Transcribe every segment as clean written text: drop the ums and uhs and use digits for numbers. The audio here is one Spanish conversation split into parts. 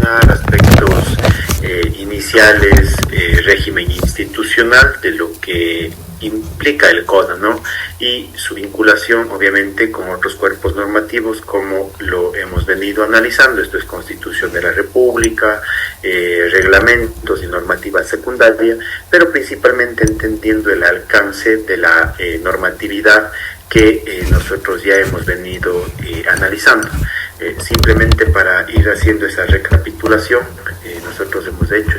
mencionar aspectos iniciales, régimen institucional de lo que implica el CONA, ¿no? Y su vinculación, obviamente, con otros cuerpos normativos, como lo hemos venido analizando. Esto es Constitución de la República, reglamentos y normativa secundaria, pero principalmente entendiendo el alcance de la normatividad que nosotros ya hemos venido analizando. Simplemente para ir haciendo esa recapitulación, nosotros hemos hecho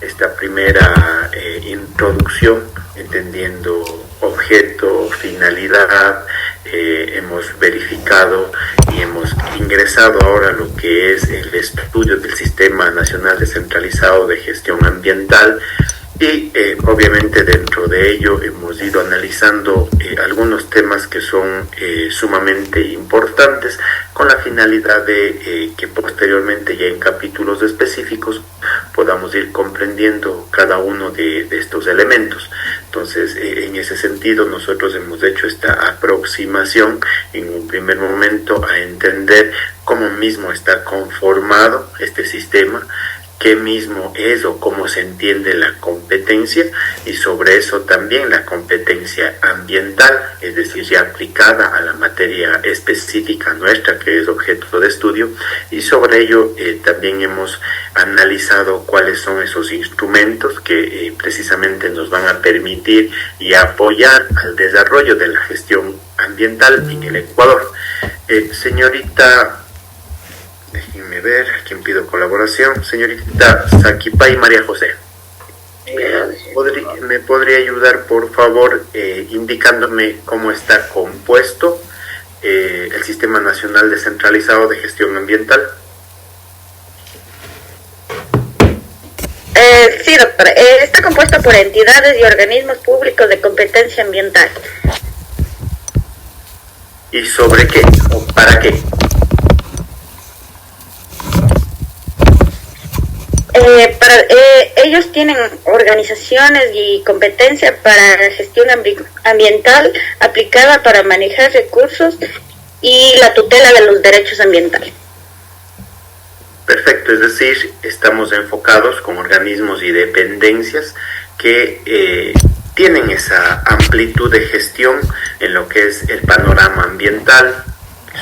esta primera introducción, entendiendo objeto, finalidad, hemos verificado y hemos ingresado ahora a lo que es el estudio del Sistema Nacional Descentralizado de Gestión Ambiental. Y obviamente dentro de ello hemos ido analizando algunos temas que son sumamente importantes, con la finalidad de que posteriormente, ya en capítulos específicos, podamos ir comprendiendo cada uno de estos elementos. Entonces, en ese sentido, nosotros hemos hecho esta aproximación en un primer momento a entender cómo mismo está conformado este sistema, qué mismo es o cómo se entiende la competencia, y sobre eso también la competencia ambiental, es decir, ya aplicada a la materia específica nuestra, que es objeto de estudio, y sobre ello también hemos analizado cuáles son esos instrumentos que precisamente nos van a permitir y apoyar al desarrollo de la gestión ambiental en el Ecuador. Señorita, déjenme ver, ¿a quién pido colaboración? Señorita Saquipay María José, ¿me podría ayudar, por favor, indicándome cómo está compuesto el Sistema Nacional Descentralizado de Gestión Ambiental? Sí, doctora. Está compuesto por entidades y organismos públicos de competencia ambiental. ¿Y sobre qué? ¿O para qué? Ellos tienen organizaciones y competencia para gestión ambiental aplicada para manejar recursos y la tutela de los derechos ambientales. Perfecto, es decir, estamos enfocados con organismos y dependencias que tienen esa amplitud de gestión en lo que es el panorama ambiental,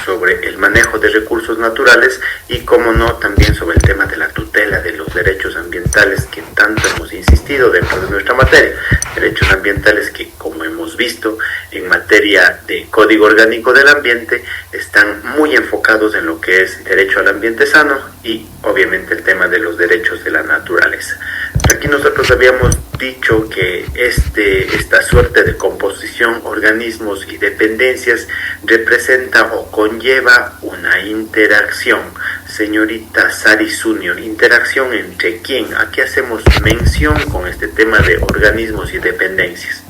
sobre el manejo de recursos naturales y, como no, también sobre el tema de la tutela de los derechos ambientales, que tanto hemos insistido dentro de nuestra materia. Derechos ambientales que, como hemos visto en materia de Código Orgánico del Ambiente, están muy enfocados en lo que es derecho al ambiente sano y obviamente el tema de los derechos de la naturaleza. Aquí nosotros habíamos dicho que esta suerte de composición, organismos y dependencias, representa o conlleva una interacción. Señorita Sari Zunio, ¿interacción entre quién? ¿A qué hacemos mención con este tema de organismos y dependencias?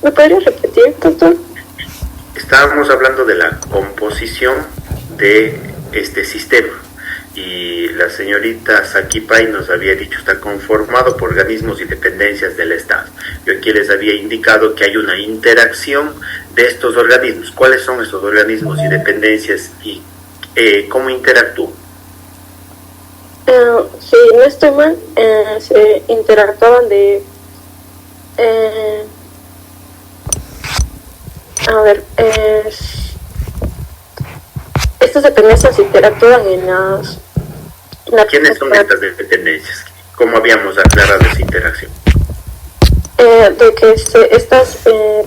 ¿Me podría repetir, doctor? Estábamos hablando de la composición de este sistema y la señorita Saquipay nos había dicho está conformado por organismos y dependencias del Estado. Yo aquí les había indicado que hay una interacción de estos organismos. ¿Cuáles son estos organismos y dependencias y cómo interactúan? Si no estoy mal, se interactuaban estas dependencias interactúan en las... ¿Quiénes son estas dependencias? ¿Cómo habíamos aclarado esa interacción? De que estas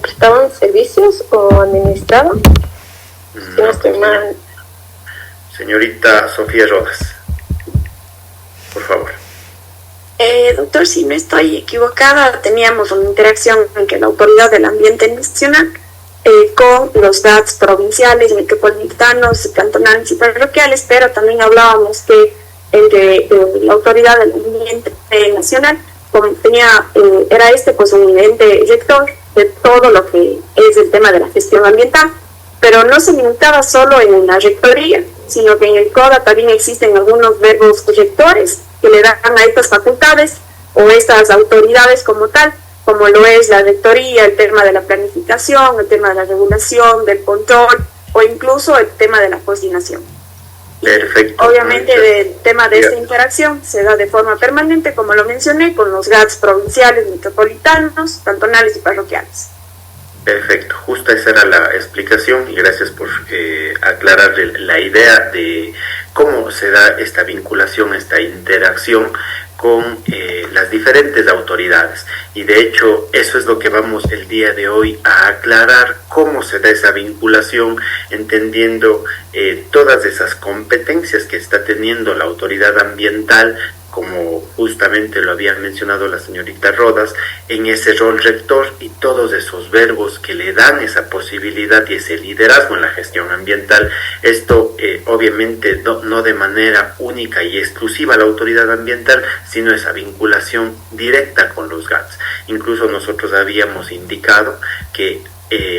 prestaban servicios o administraban. Si no estoy mal. Señorita Sofía Rodas, por favor. Doctor, si no estoy equivocada, teníamos una interacción entre la Autoridad del Ambiente Nacional con los DATS provinciales, metropolitanos, cantonales y parroquiales, pero también hablábamos que entre la Autoridad del Ambiente Nacional era pues un ente rector de todo lo que es el tema de la gestión ambiental, pero no se limitaba solo en la rectoría, sino que en el CODA también existen algunos verbos rectores que le dan a estas facultades o estas autoridades como tal como lo es la rectoría, el tema de la planificación, el tema de la regulación, del control o incluso el tema de la coordinación. Perfecto. Obviamente el tema de esta interacción se da de forma permanente, como lo mencioné, con los GATS provinciales, metropolitanos, cantonales y parroquiales. Perfecto, justo esa era la explicación y gracias por aclarar la idea de cómo se da esta vinculación, esta interacción con las diferentes autoridades. Y de hecho eso es lo que vamos el día de hoy a aclarar, cómo se da esa vinculación, entendiendo todas esas competencias que está teniendo la autoridad ambiental, como justamente lo había mencionado la señorita Rodas, en ese rol rector y todos esos verbos que le dan esa posibilidad y ese liderazgo en la gestión ambiental. Esto obviamente no de manera única y exclusiva a la autoridad ambiental, sino esa vinculación directa con los GATS. Incluso nosotros habíamos indicado que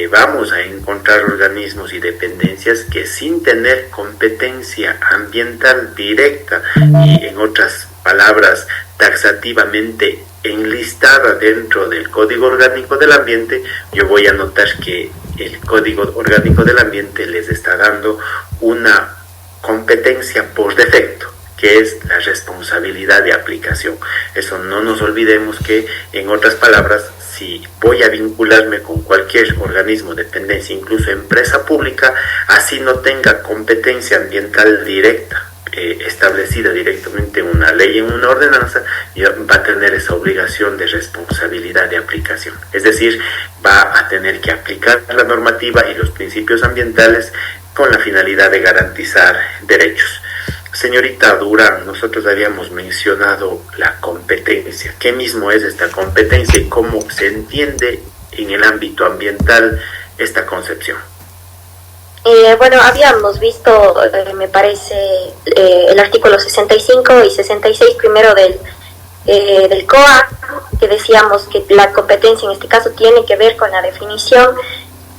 vamos a encontrar organismos y dependencias que sin tener competencia ambiental directa y en otras palabras taxativamente enlistada dentro del Código Orgánico del Ambiente, yo voy a notar que el Código Orgánico del Ambiente les está dando una competencia por defecto, que es la responsabilidad de aplicación. Eso no nos olvidemos que, en otras palabras, si voy a vincularme con cualquier organismo, dependencia, incluso empresa pública, así no tenga competencia ambiental directa, establecida directamente en una ley, en una ordenanza, va a tener esa obligación de responsabilidad de aplicación. Es decir, va a tener que aplicar la normativa y los principios ambientales con la finalidad de garantizar derechos. Señorita Durán, nosotros habíamos mencionado la competencia. ¿Qué mismo es esta competencia y cómo se entiende en el ámbito ambiental esta concepción? Bueno, habíamos visto, me parece, el artículo 65 y 66 primero del COA, que decíamos que la competencia en este caso tiene que ver con la definición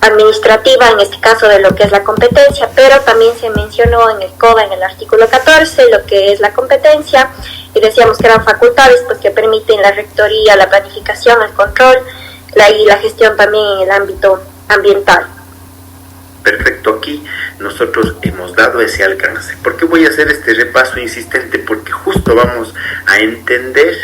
administrativa, en este caso de lo que es la competencia, pero también se mencionó en el CODA, en el artículo 14, lo que es la competencia, y decíamos que eran facultades pues, que permiten la rectoría, la planificación, el control y la gestión también en el ámbito ambiental. Perfecto, aquí nosotros hemos dado ese alcance. ¿Por qué voy a hacer este repaso insistente? Porque justo vamos a entender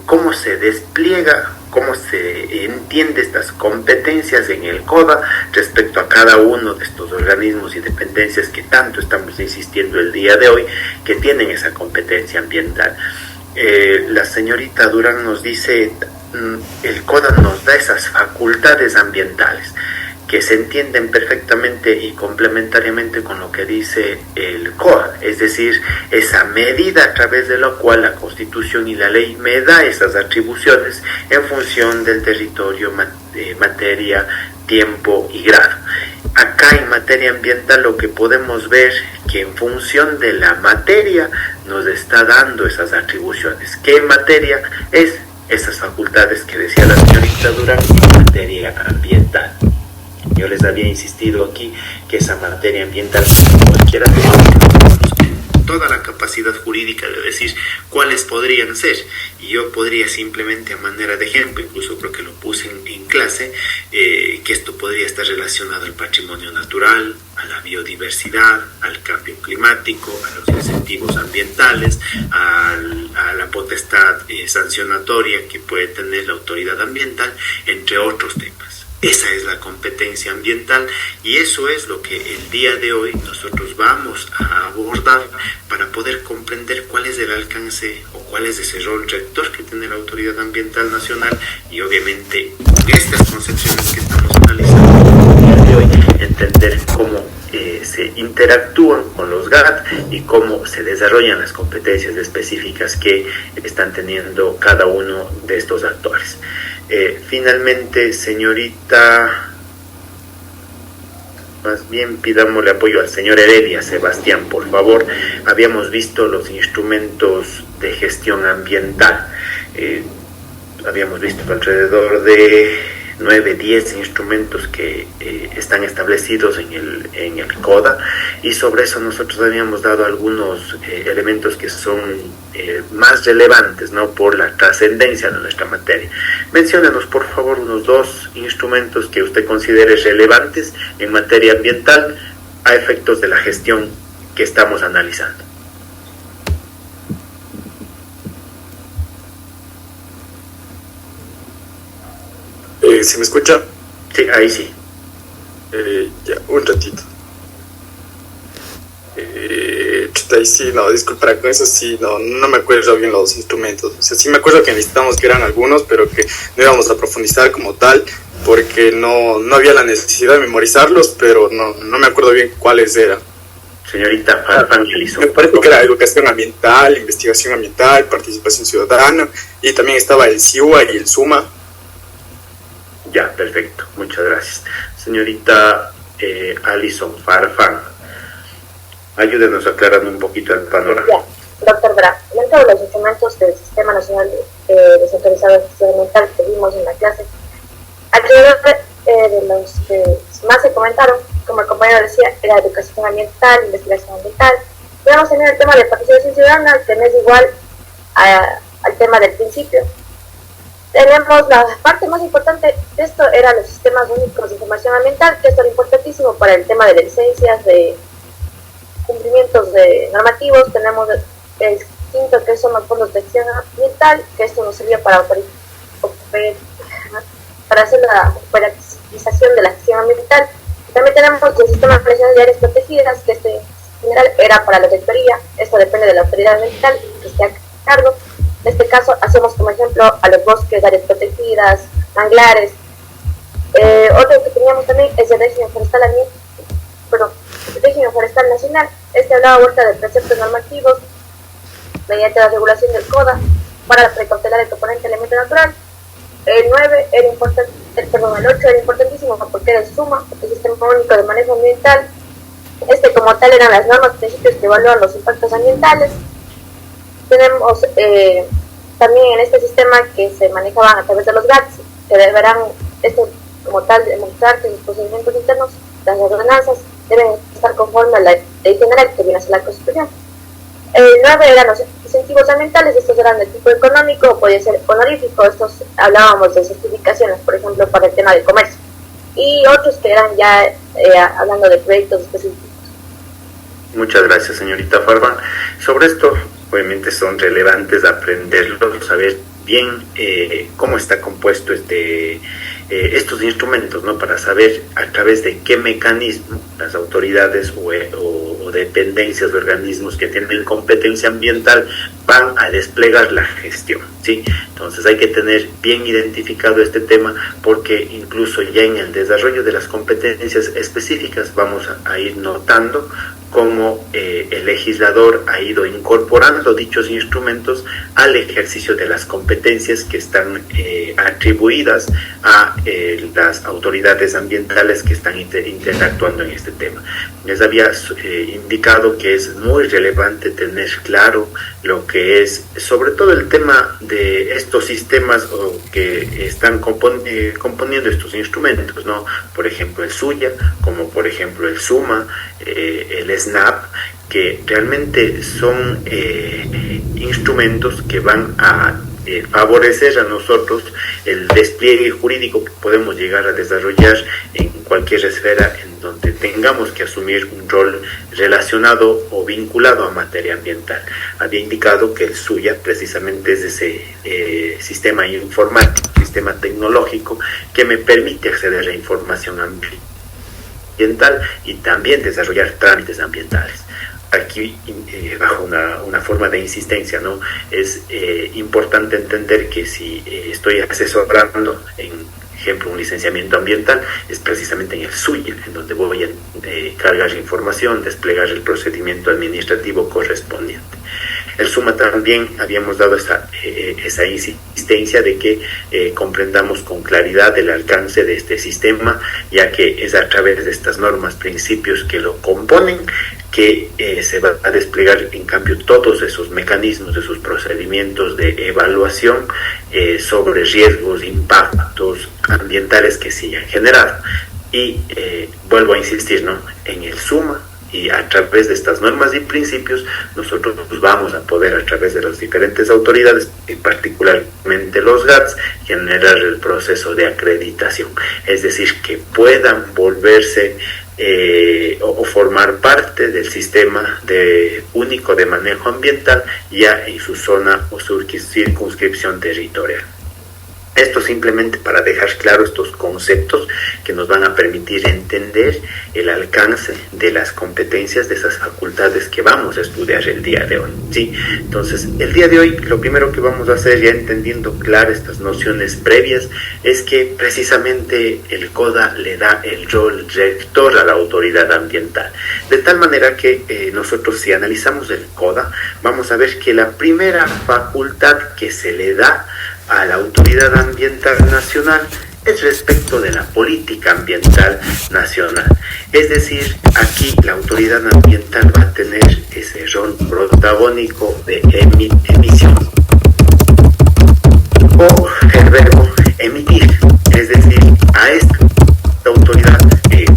cómo se despliega, cómo se entiende estas competencias en el CODA respecto a cada uno de estos organismos y dependencias que tanto estamos insistiendo el día de hoy, que tienen esa competencia ambiental. La señorita Durán nos dice, el CODA nos da esas facultades ambientales que se entienden perfectamente y complementariamente con lo que dice el COA, es decir, esa medida a través de la cual la Constitución y la ley me da esas atribuciones en función del territorio, materia, tiempo y grado. Acá en materia ambiental lo que podemos ver que en función de la materia nos está dando esas atribuciones. ¿Qué materia es? Esas facultades que decía la señorita Durán en materia ambiental. Yo les había insistido aquí que esa materia ambiental, cualquiera de nosotros, toda la capacidad jurídica de decir cuáles podrían ser, y yo podría simplemente a manera de ejemplo, incluso creo que lo puse en clase, que esto podría estar relacionado al patrimonio natural, a la biodiversidad, al cambio climático, a los incentivos ambientales, a la potestad sancionatoria que puede tener la autoridad ambiental, entre otros temas. Esa es la competencia ambiental y eso es lo que el día de hoy nosotros vamos a abordar para poder comprender cuál es el alcance o cuál es ese rol rector que tiene la Autoridad Ambiental Nacional y obviamente con estas concepciones que estamos analizando el día de hoy, entender cómo se interactúan con los GAT y cómo se desarrollan las competencias específicas que están teniendo cada uno de estos actores. Finalmente, señorita, más bien pidámosle apoyo al señor Heredia, Sebastián, por favor. Habíamos visto los instrumentos de gestión ambiental. Habíamos visto alrededor de 9, 10 instrumentos que están establecidos en el CODA, y sobre eso nosotros habíamos dado algunos elementos que son más relevantes, ¿no?, por la trascendencia de nuestra materia. Menciónenos, por favor, unos 2 instrumentos que usted considere relevantes en materia ambiental a efectos de la gestión que estamos analizando. ¿Se me escucha? Sí, ahí sí. Ya, un ratito. Ahí sí, no, disculpa, con eso sí, no me acuerdo bien los instrumentos. O sea, sí me acuerdo que necesitamos que eran algunos, pero que no íbamos a profundizar como tal, porque no había la necesidad de memorizarlos, pero no me acuerdo bien cuáles eran. Señorita Angelizo. Me parece que era educación ambiental, investigación ambiental, participación ciudadana, y también estaba el CIUA y el SUMA. Ya, perfecto, muchas gracias. Señorita Alison Farfán, ayúdenos aclarando un poquito el panorama. Ya, doctor Bra, dentro de los instrumentos del Sistema Nacional Descentralizado de Gestión Ambiental que vimos en la clase, alrededor de los que más se comentaron, como el compañero decía, era educación ambiental, investigación ambiental. Podemos tener el tema de participación ciudadana, que no es igual al tema del principio. Tenemos la parte más importante de esto, eran los sistemas únicos de información ambiental, que esto era importantísimo para el tema de licencias, de cumplimientos de normativos. Tenemos el quinto, que son los fondos de acción ambiental, que esto nos servía para hacer la operativización de la acción ambiental. También tenemos el sistema nacional de áreas protegidas, que este en general era para la rectoría. Esto depende de la autoridad ambiental que esté a cargo. En este caso hacemos como ejemplo a los bosques, áreas protegidas, manglares. Otro que teníamos también es el régimen forestal nacional. Este hablaba vuelta de preceptos normativos mediante la regulación del CODA para precautelar el componente elemento natural. El 9 era importante, el 8 era importantísimo porque era el SUMA, el Sistema Único de Manejo Ambiental. Este como tal eran las normas, principios que evalúan los impactos ambientales. Tenemos también en este sistema que se manejaban a través de los GATS, que deberán, esto como tal, demostrar que los procedimientos internos, las ordenanzas, deben estar conforme a la ley general que viene a ser la Constitución. El 9 eran los incentivos ambientales, estos eran de tipo económico o podía ser honorífico. Estos hablábamos de certificaciones, por ejemplo, para el tema de comercio. Y otros que eran ya hablando de proyectos específicos. Muchas gracias, señorita Farfán. Sobre esto, obviamente son relevantes aprenderlo, saber bien cómo está compuesto estos instrumentos, ¿no?, para saber a través de qué mecanismo las autoridades o dependencias de organismos que tienen competencia ambiental van a desplegar la gestión, ¿sí? Entonces hay que tener bien identificado este tema, porque incluso ya en el desarrollo de las competencias específicas vamos a ir notando cómo el legislador ha ido incorporando dichos instrumentos al ejercicio de las competencias que están atribuidas a las autoridades ambientales que están interactuando en este tema. Les había indicado que es muy relevante tener claro lo que es, sobre todo el tema de estos sistemas que están componiendo estos instrumentos, ¿no? Por ejemplo, el SUYA, como por ejemplo el SUMA, el SNAP, que realmente son instrumentos que van a favorecer a nosotros el despliegue jurídico que podemos llegar a desarrollar en cualquier esfera en donde tengamos que asumir un rol relacionado o vinculado a materia ambiental. Había indicado que el SUYA precisamente es ese sistema informático, sistema tecnológico que me permite acceder a la información ambiental y también desarrollar trámites ambientales. Aquí, bajo una forma de insistencia, ¿no?, es importante entender que si estoy asesorando, en ejemplo, un licenciamiento ambiental, es precisamente en el SUYA, en donde voy a cargar información, desplegar el procedimiento administrativo correspondiente. El SUMA también habíamos dado esa insistencia de que comprendamos con claridad el alcance de este sistema, ya que es a través de estas normas, principios que lo componen, que se va a desplegar en cambio todos esos mecanismos, esos procedimientos de evaluación sobre riesgos, impactos ambientales que se hayan generado. Y vuelvo a insistir, ¿no?, en el suma, y a través de estas normas y principios nosotros vamos a poder, a través de las diferentes autoridades, y particularmente los GATS, generar el proceso de acreditación, es decir, que puedan volverse o formar parte del sistema único de manejo ambiental ya en su zona o su circunscripción territorial. Esto simplemente para dejar claro estos conceptos que nos van a permitir entender el alcance de las competencias, de esas facultades que vamos a estudiar el día de hoy, ¿sí? Entonces, el día de hoy lo primero que vamos a hacer, ya entendiendo claro estas nociones previas, es que precisamente el CODA le da el rol rector a la autoridad ambiental. De tal manera que nosotros, si analizamos el CODA, vamos a ver que la primera facultad que se le da a la Autoridad Ambiental Nacional es respecto de la política ambiental nacional. Es decir, aquí la autoridad ambiental va a tener ese rol protagónico de emisión, o el verbo emitir, es decir, a esta autoridad,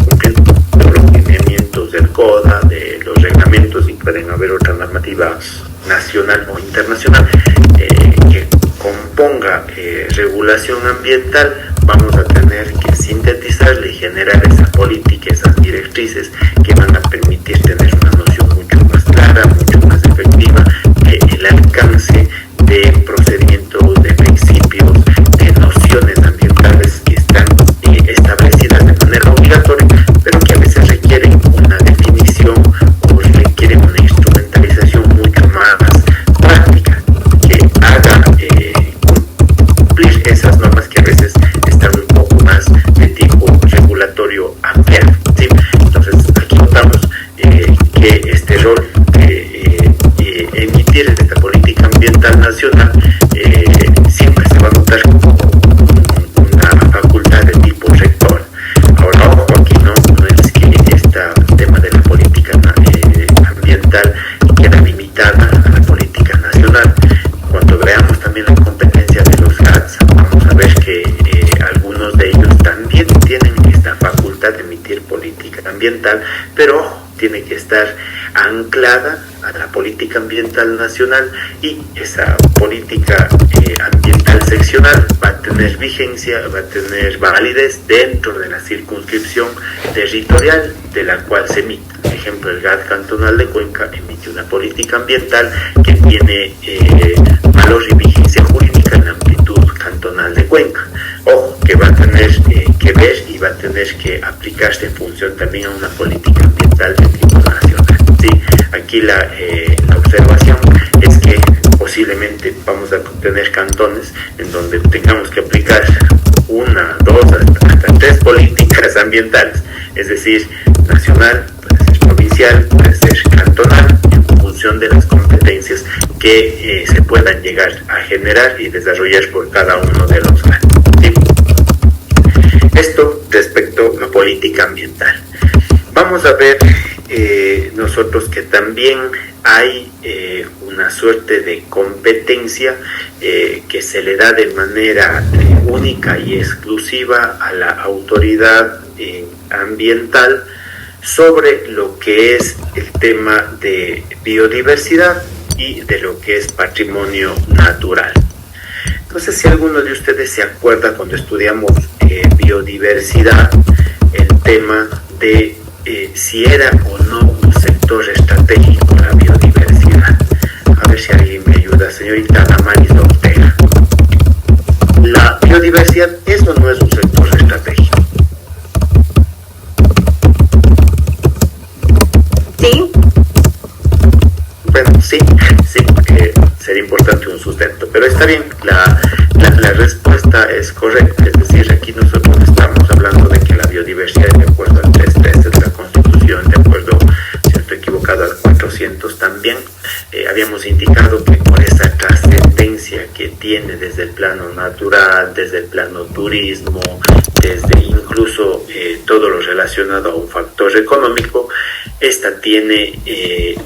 cumpliendo los lineamientos del CODA, de los reglamentos, y pueden haber otra normativa nacional o internacional que componga regulación ambiental, vamos a tener que sintetizarle y generar esa política, esas directrices que van a permitir tener una noción mucho más clara, mucho más efectiva del alcance de procedimientos, de principios, de nociones ambientales que están establecidas de manera obligatoria, pero que a veces requieren una definición o requieren una instrumentalización mucho más práctica que haga cumplir esas normas que a veces están un poco más de tipo regulatorio ampliado, ¿sí? Entonces aquí notamos que este rol de emitir esta política ambiental nacional siempre se va a notar como una facultad de tipo rector. Ahora, ojo, aquí no es que este tema de la política ambiental queda limitada a la política nacional. Cuando veamos también la competencia de los GATS, vamos a ver que algunos de ellos también tienen esta facultad de emitir política ambiental, pero ojo, tiene que estar anclada a la política ambiental nacional, y esa política ambiental seccional va a tener vigencia, va a tener validez dentro de la circunscripción territorial de la cual se emite. Por ejemplo, el GAT cantonal de Cuenca emite una política ambiental que tiene valor y vigencia jurídica en la amplitud cantonal de Cuenca. Ojo, que va a tener que ver y va a tener que aplicarse en función también a una política ambiental de tipo nacional, ¿sí? Aquí la observación es que posiblemente vamos a tener cantones en donde tengamos que aplicar una, dos, hasta tres políticas ambientales, es decir, nacional, puede ser provincial, puede ser cantonal, en función de las competencias que se puedan llegar a generar y desarrollar por cada uno de los GATS, ¿sí? Esto respecto a política ambiental. Vamos a ver nosotros que también hay una suerte de competencia que se le da de manera única y exclusiva a la autoridad ambiental sobre lo que es el tema de biodiversidad y de lo que es patrimonio natural. No sé si alguno de ustedes se acuerda cuando estudiamos biodiversidad, el tema de si era o no un sector estratégico la biodiversidad. A ver si alguien me ayuda, señorita Damaris Ortega. ¿La biodiversidad es o no es un sector estratégico? Sí. Bueno, sí, porque sería importante un sustento, pero está bien, la respuesta es correcta, es decir, aquí nosotros estamos hablando de que la biodiversidad, de acuerdo al 3.13 de la Constitución, de acuerdo, si no estoy equivocado, al 400 también, habíamos indicado que por esa trascendencia que tiene desde el plano natural, desde el plano turismo, desde incluso todo lo relacionado a un factor económico, esta tiene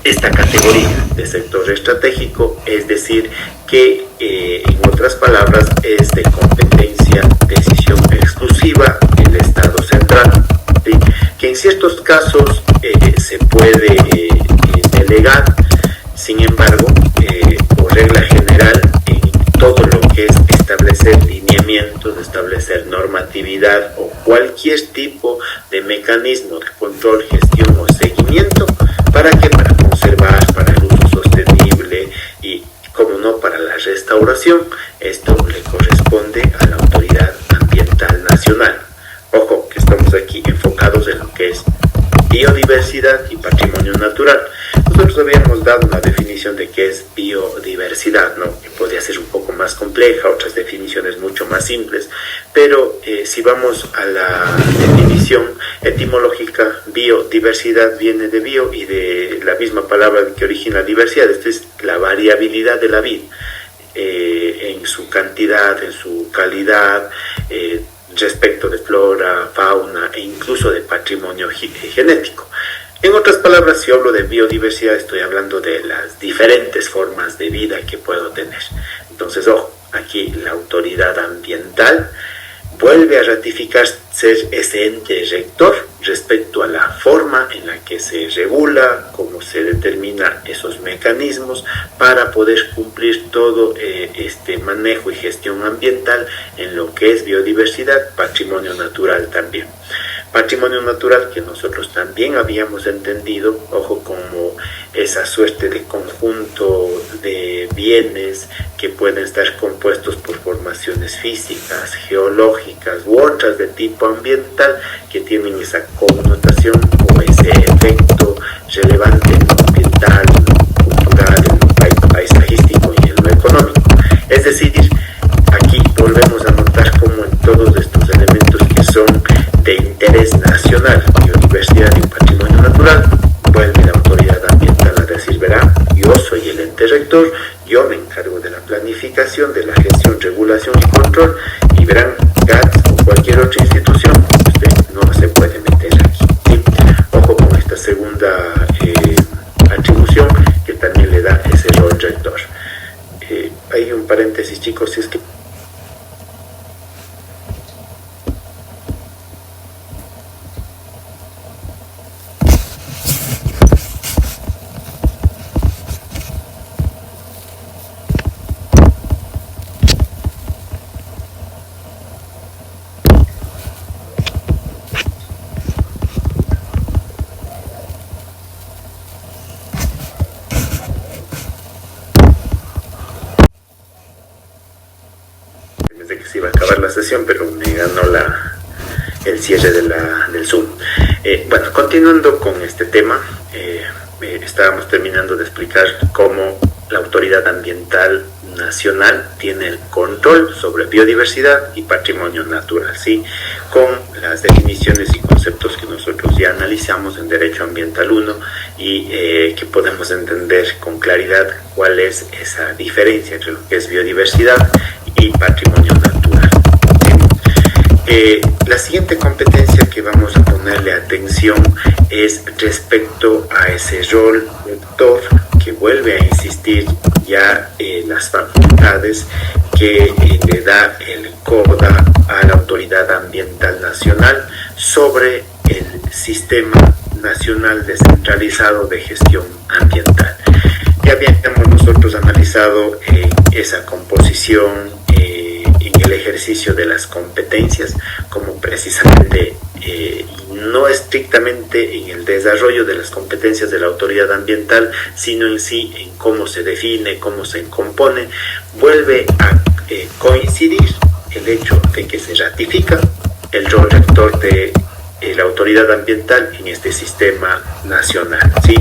esta categoría de sector estratégico, es decir, que en otras palabras es de competencia, decisión exclusiva exclusiva el Estado central, ¿sí? Que en ciertos casos se puede delegar, sin embargo, por regla general, en todo lo que es establecer lineamientos, establecer normatividad o cualquier tipo de mecanismo de control, gestión o seguimiento, ¿para qué? Para conservar, para el uso sostenible y, como no, para la restauración. Esto le corresponde a la Autoridad Ambiental Nacional. Ojo, que estamos aquí enfocados en lo que es biodiversidad y patrimonio natural. Nosotros habíamos dado una definición de qué es biodiversidad, ¿no? Que podría ser un poco más compleja, otras definiciones mucho más simples, pero si vamos a la definición etimológica, biodiversidad viene de bio y de la misma palabra que origina diversidad. Esto es la variabilidad de la vida, en su cantidad, en su calidad, respecto de flora, fauna e incluso de patrimonio genético. En otras palabras, si hablo de biodiversidad, estoy hablando de las diferentes formas de vida que puedo tener. Entonces, ojo, aquí la autoridad ambiental vuelve a ratificar ser ese ente rector respecto a la forma en la que se regula, cómo se determina esos mecanismos para poder cumplir todo este manejo y gestión ambiental en lo que es biodiversidad, patrimonio natural también. Patrimonio natural que nosotros también habíamos entendido, ojo, como esa suerte de conjunto de bienes que pueden estar compuestos por formaciones físicas, geológicas u otras de tipo ambiental que tienen esa connotación o ese efecto relevante en lo ambiental, en lo cultural, en lo paisajístico y en lo económico. Es decir, aquí volvemos a notar cómo en todos estos elementos que son de interés nacional, biodiversidad y patrimonio natural, vuelve la autoridad ambiental a decir, verá, yo soy el ente rector, yo me encargo de la planificación, de la gestión, regulación y control, y verán, GATS o cualquier otra institución, usted no se puede meter aquí, ¿sí? Ojo con esta segunda atribución que también le da ese rol rector. Hay un paréntesis, chicos, si es que se iba a acabar la sesión, pero me ganó el cierre del Zoom. Bueno, continuando con este tema, estábamos terminando de explicar cómo la Autoridad Ambiental Nacional tiene el control sobre biodiversidad y patrimonio natural, ¿sí? Con las definiciones y conceptos que nosotros ya analizamos en Derecho Ambiental 1 y que podemos entender con claridad cuál es esa diferencia entre lo que es biodiversidad y patrimonio natural. La siguiente competencia que vamos a ponerle atención es respecto a ese rol rector que vuelve a insistir ya las facultades que le da el CODA a la Autoridad Ambiental Nacional sobre el Sistema Nacional Descentralizado de Gestión Ambiental. Ya habíamos nosotros analizado esa composición en el ejercicio de las competencias, como precisamente no estrictamente en el desarrollo de las competencias de la autoridad ambiental, sino en sí en cómo se define, cómo se compone, vuelve a coincidir el hecho de que se ratifica el rol rector de la autoridad ambiental en este sistema nacional, ¿sí?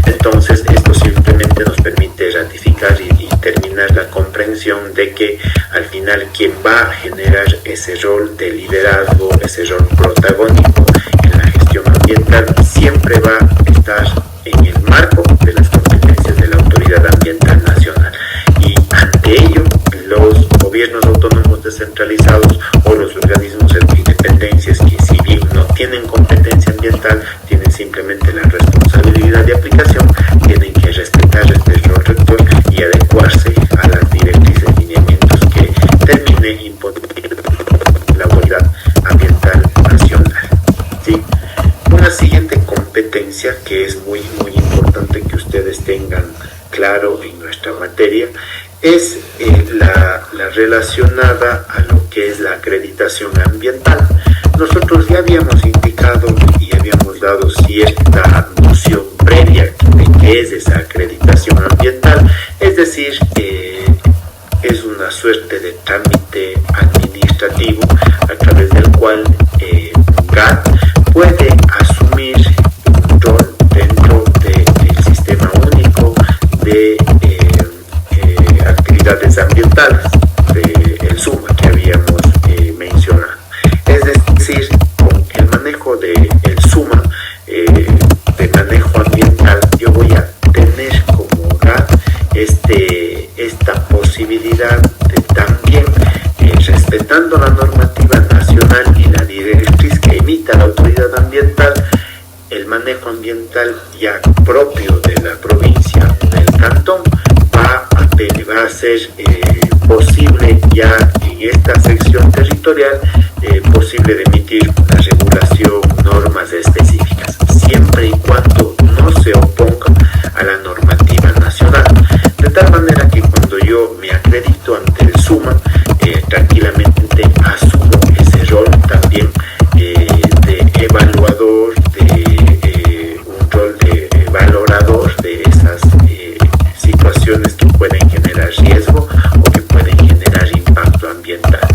Entonces esto simplemente nos permite ratificar y terminar la comprensión de que al final quien va a generar ese rol de liderazgo, ese rol protagónico en la gestión ambiental siempre va a estar en el marco de las competencias de la autoridad ambiental nacional, y ante ello los gobiernos autónomos descentralizados o los organismos de dependencias que, si bien no tienen competencia ambiental, tienen simplemente la responsabilidad de aplicación, tienen que respetar este rol rector y adecuarse a las directrices y lineamientos que termine imponiendo la autoridad ambiental competencia que es muy importante que ustedes tengan claro en nuestra materia, es la relacionada a lo que es la acreditación ambiental. Nosotros ya habíamos indicado y habíamos dado cierta noción previa de qué es esa acreditación ambiental, es decir, es una suerte de trámite administrativo a través del cual un GAT puede asumir un rol dentro del sistema único de actividades ambientales, del SUMA que habíamos mencionado. Es decir, con el manejo del SUMA, de manejo ambiental, yo voy a tener como GAT esta posibilidad de también, respetando la normativa nacional y la directriz que emita la autoridad ambiental, el manejo ambiental ya propio de la provincia o del cantón va a ser posible ya en esta sección territorial, posible de emitir una regulación, normas específicas, siempre y cuando no se oponga a la normativa nacional. De tal manera que cuando yo me acredito ante el SUMA, tranquilamente asumo ese rol también de evaluador, un rol de valorador de esas situaciones que pueden generar riesgo o que pueden generar impacto ambiental.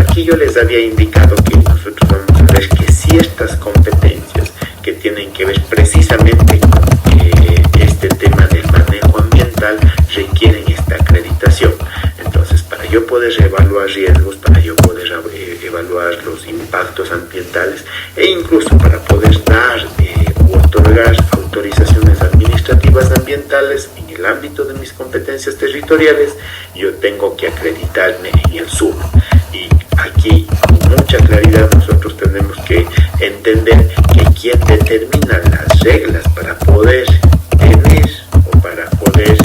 Aquí yo les había indicado que nosotros vamos a ver que ciertas competencias que tienen que ver precisamente con este tema del manejo ambiental requieren esta acreditación. Entonces, para yo poder evaluar riesgos, para yo poder evaluar los impactos ambientales e incluso para poder dar u otorgar autorizaciones administrativas ambientales en el ámbito de mis competencias territoriales, yo tengo que acreditarme en el SUMA. Y aquí, con mucha claridad, nosotros tenemos que entender que quien determina las reglas para poder tener o para poder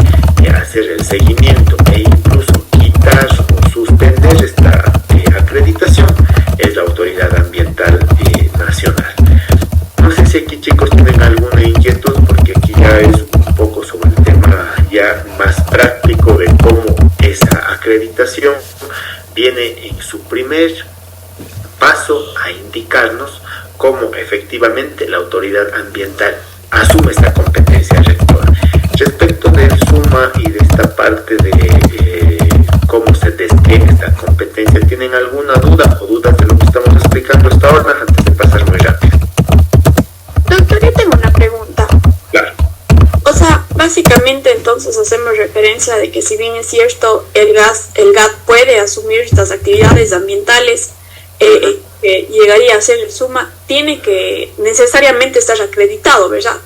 hacer el seguimiento e incluso quitar o suspender esta acreditación es la autoridad ambiental nacional. No sé si aquí, chicos, tienen alguna inquietud, porque aquí ya es un poco sobre el tema ya más práctico de cómo esa acreditación viene en su primer paso a indicarnos cómo efectivamente la autoridad ambiental asume esta competencia rectora. Respecto del SUMA y de esta parte de cómo se despliega esta competencia, ¿tienen alguna duda o dudas de lo que estamos explicando hasta ahora antes de pasar muy rápido? Doctor, yo tengo una pregunta. Claro. O sea, básicamente entonces hacemos referencia de que si bien es cierto el GAT puede asumir estas actividades ambientales, que llegaría a ser el SUMA, tiene que necesariamente estar acreditado, ¿verdad?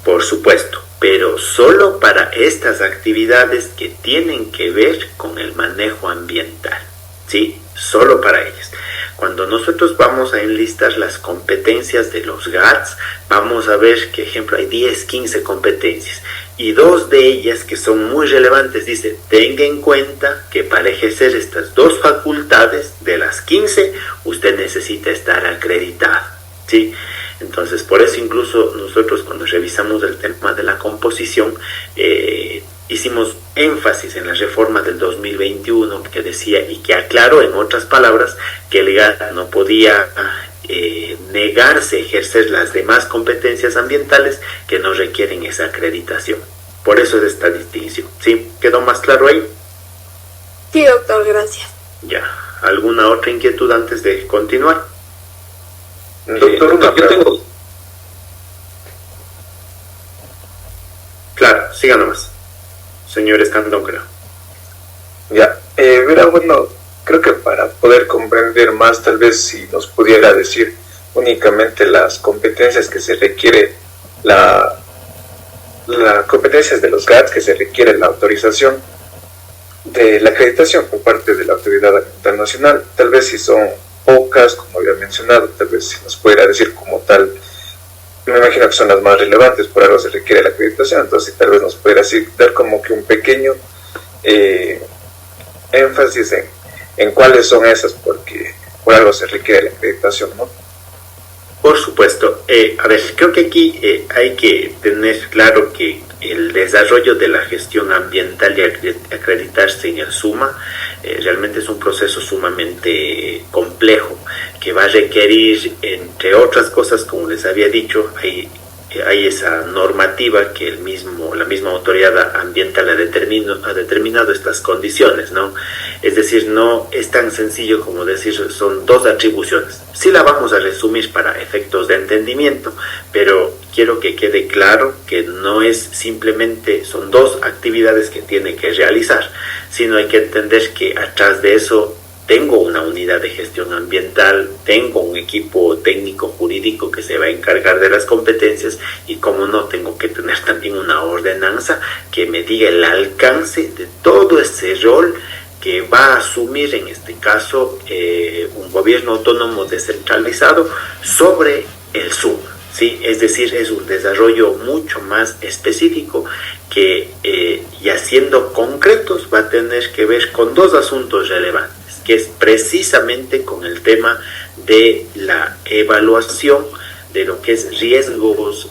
Por supuesto, pero solo para estas actividades que tienen que ver con el manejo ambiental, ¿sí? Solo para ellas. Cuando nosotros vamos a enlistar las competencias de los GATS, vamos a ver que, ejemplo, hay 10, 15 competencias y dos de ellas que son muy relevantes. Dice, tenga en cuenta que para ejercer estas dos facultades de las 15, usted necesita estar acreditado, ¿sí? Entonces, por eso incluso nosotros cuando revisamos el tema de la composición, hicimos énfasis en la reforma del 2021 que decía y que aclaró, en otras palabras, que el GAT no podía negarse a ejercer las demás competencias ambientales que no requieren esa acreditación. Por eso es esta distinción. ¿Sí? ¿Quedó más claro ahí? Sí, doctor, gracias. Ya. ¿Alguna otra inquietud antes de continuar? Doctor, yo tengo... Claro, siga nomás. Señor Escandón, creo. Ya, verá, bueno, creo que para poder comprender más, tal vez si nos pudiera decir únicamente las competencias que se requiere, las competencias de los GATS que se requiere la autorización de la acreditación por parte de la Autoridad Ambiental Nacional, tal vez si son pocas, como había mencionado, tal vez si nos pudiera decir como tal. Me imagino que son las más relevantes, por algo se requiere la acreditación, entonces tal vez nos pudiera así dar como que un pequeño énfasis en cuáles son esas, porque por algo se requiere la acreditación, ¿no? Por supuesto. A ver, creo que aquí hay que tener claro que el desarrollo de la gestión ambiental y acreditarse en el SUMA realmente es un proceso sumamente complejo que va a requerir, entre otras cosas, como les había dicho, hay esa normativa que la misma autoridad ambiental ha determinado estas condiciones, ¿no? Es decir, no es tan sencillo como decir, son dos atribuciones. Sí la vamos a resumir para efectos de entendimiento, pero quiero que quede claro que no es simplemente, son dos actividades que tiene que realizar, sino hay que entender que atrás de eso tengo una unidad de gestión ambiental, tengo un equipo técnico jurídico que se va a encargar de las competencias y, como no, tengo que tener también una ordenanza que me diga el alcance de todo ese rol que va a asumir, en este caso, un gobierno autónomo descentralizado sobre el SUMA. ¿Sí? Es decir, es un desarrollo mucho más específico que, y siendo concretos, va a tener que ver con dos asuntos relevantes, que es precisamente con el tema de la evaluación de lo que es riesgos,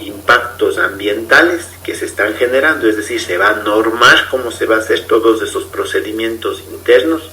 impactos ambientales que se están generando, es decir, se va a normar cómo se va a hacer todos esos procedimientos internos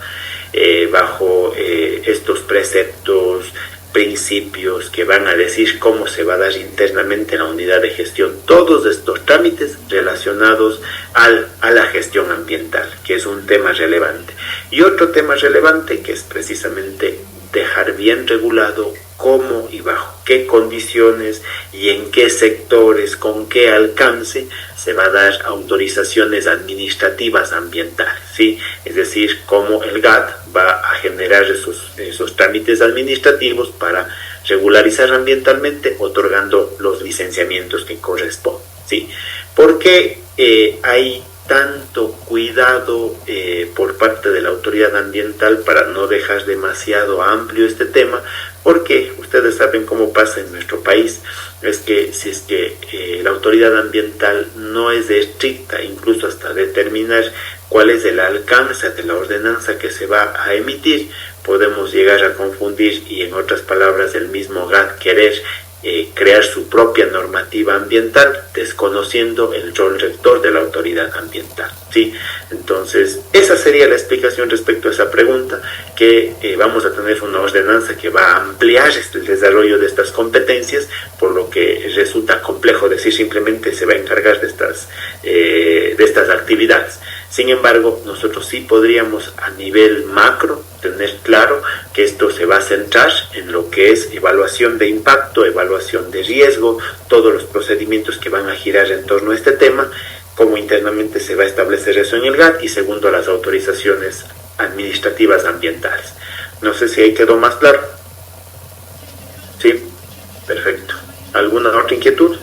bajo estos preceptos, principios que van a decir cómo se va a dar internamente en la unidad de gestión todos estos trámites relacionados a la gestión ambiental, que es un tema relevante. Y otro tema relevante que es precisamente dejar bien regulado cómo y bajo qué condiciones y en qué sectores, con qué alcance se va a dar autorizaciones administrativas ambientales, ¿sí? Es decir, cómo el GAT va a generar esos trámites administrativos para regularizar ambientalmente, otorgando los licenciamientos que corresponden, ¿sí? ¿Por qué hay tanto cuidado por parte de la autoridad ambiental para no dejar demasiado amplio este tema? Porque ustedes saben cómo pasa en nuestro país, es que si es que la autoridad ambiental no es estricta, incluso hasta determinar cuál es el alcance de la ordenanza que se va a emitir, podemos llegar a confundir y, en otras palabras, el mismo GAT querer crear su propia normativa ambiental, desconociendo el rol rector de la autoridad ambiental, ¿sí? Entonces, esa sería la explicación respecto a esa pregunta, que vamos a tener una ordenanza que va a ampliar el desarrollo de estas competencias, por lo que resulta complejo decir simplemente se va a encargar de estas actividades. Sin embargo, nosotros sí podríamos a nivel macro tener claro que esto se va a centrar en lo que es evaluación de impacto, evaluación de riesgo, todos los procedimientos que van a girar en torno a este tema, cómo internamente se va a establecer eso en el GAT, y segundo, las autorizaciones administrativas ambientales. No sé si ahí quedó más claro. Sí, perfecto. ¿Alguna otra inquietud?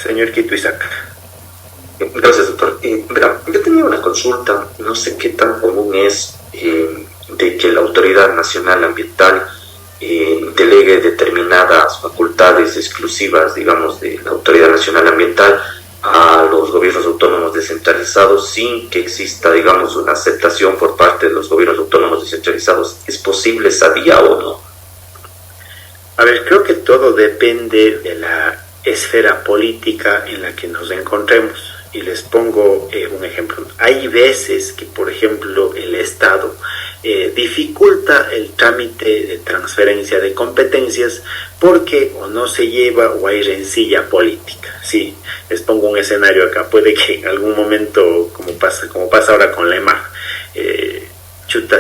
Señor Quito Isaac. Gracias, doctor. Verá, yo tenía una consulta, no sé qué tan común es de que la Autoridad Nacional Ambiental delegue determinadas facultades exclusivas, digamos, de la Autoridad Nacional Ambiental a los gobiernos autónomos descentralizados sin que exista, digamos, una aceptación por parte de los gobiernos autónomos descentralizados. ¿Es posible esa vía o no? A ver, creo que todo depende de la esfera política en la que nos encontremos. Y les pongo un ejemplo. Hay veces que, por ejemplo, el Estado dificulta el trámite de transferencia de competencias porque o no se lleva o hay rencilla política. Sí, les pongo un escenario acá. Puede que en algún momento, como pasa ahora con la EMAG,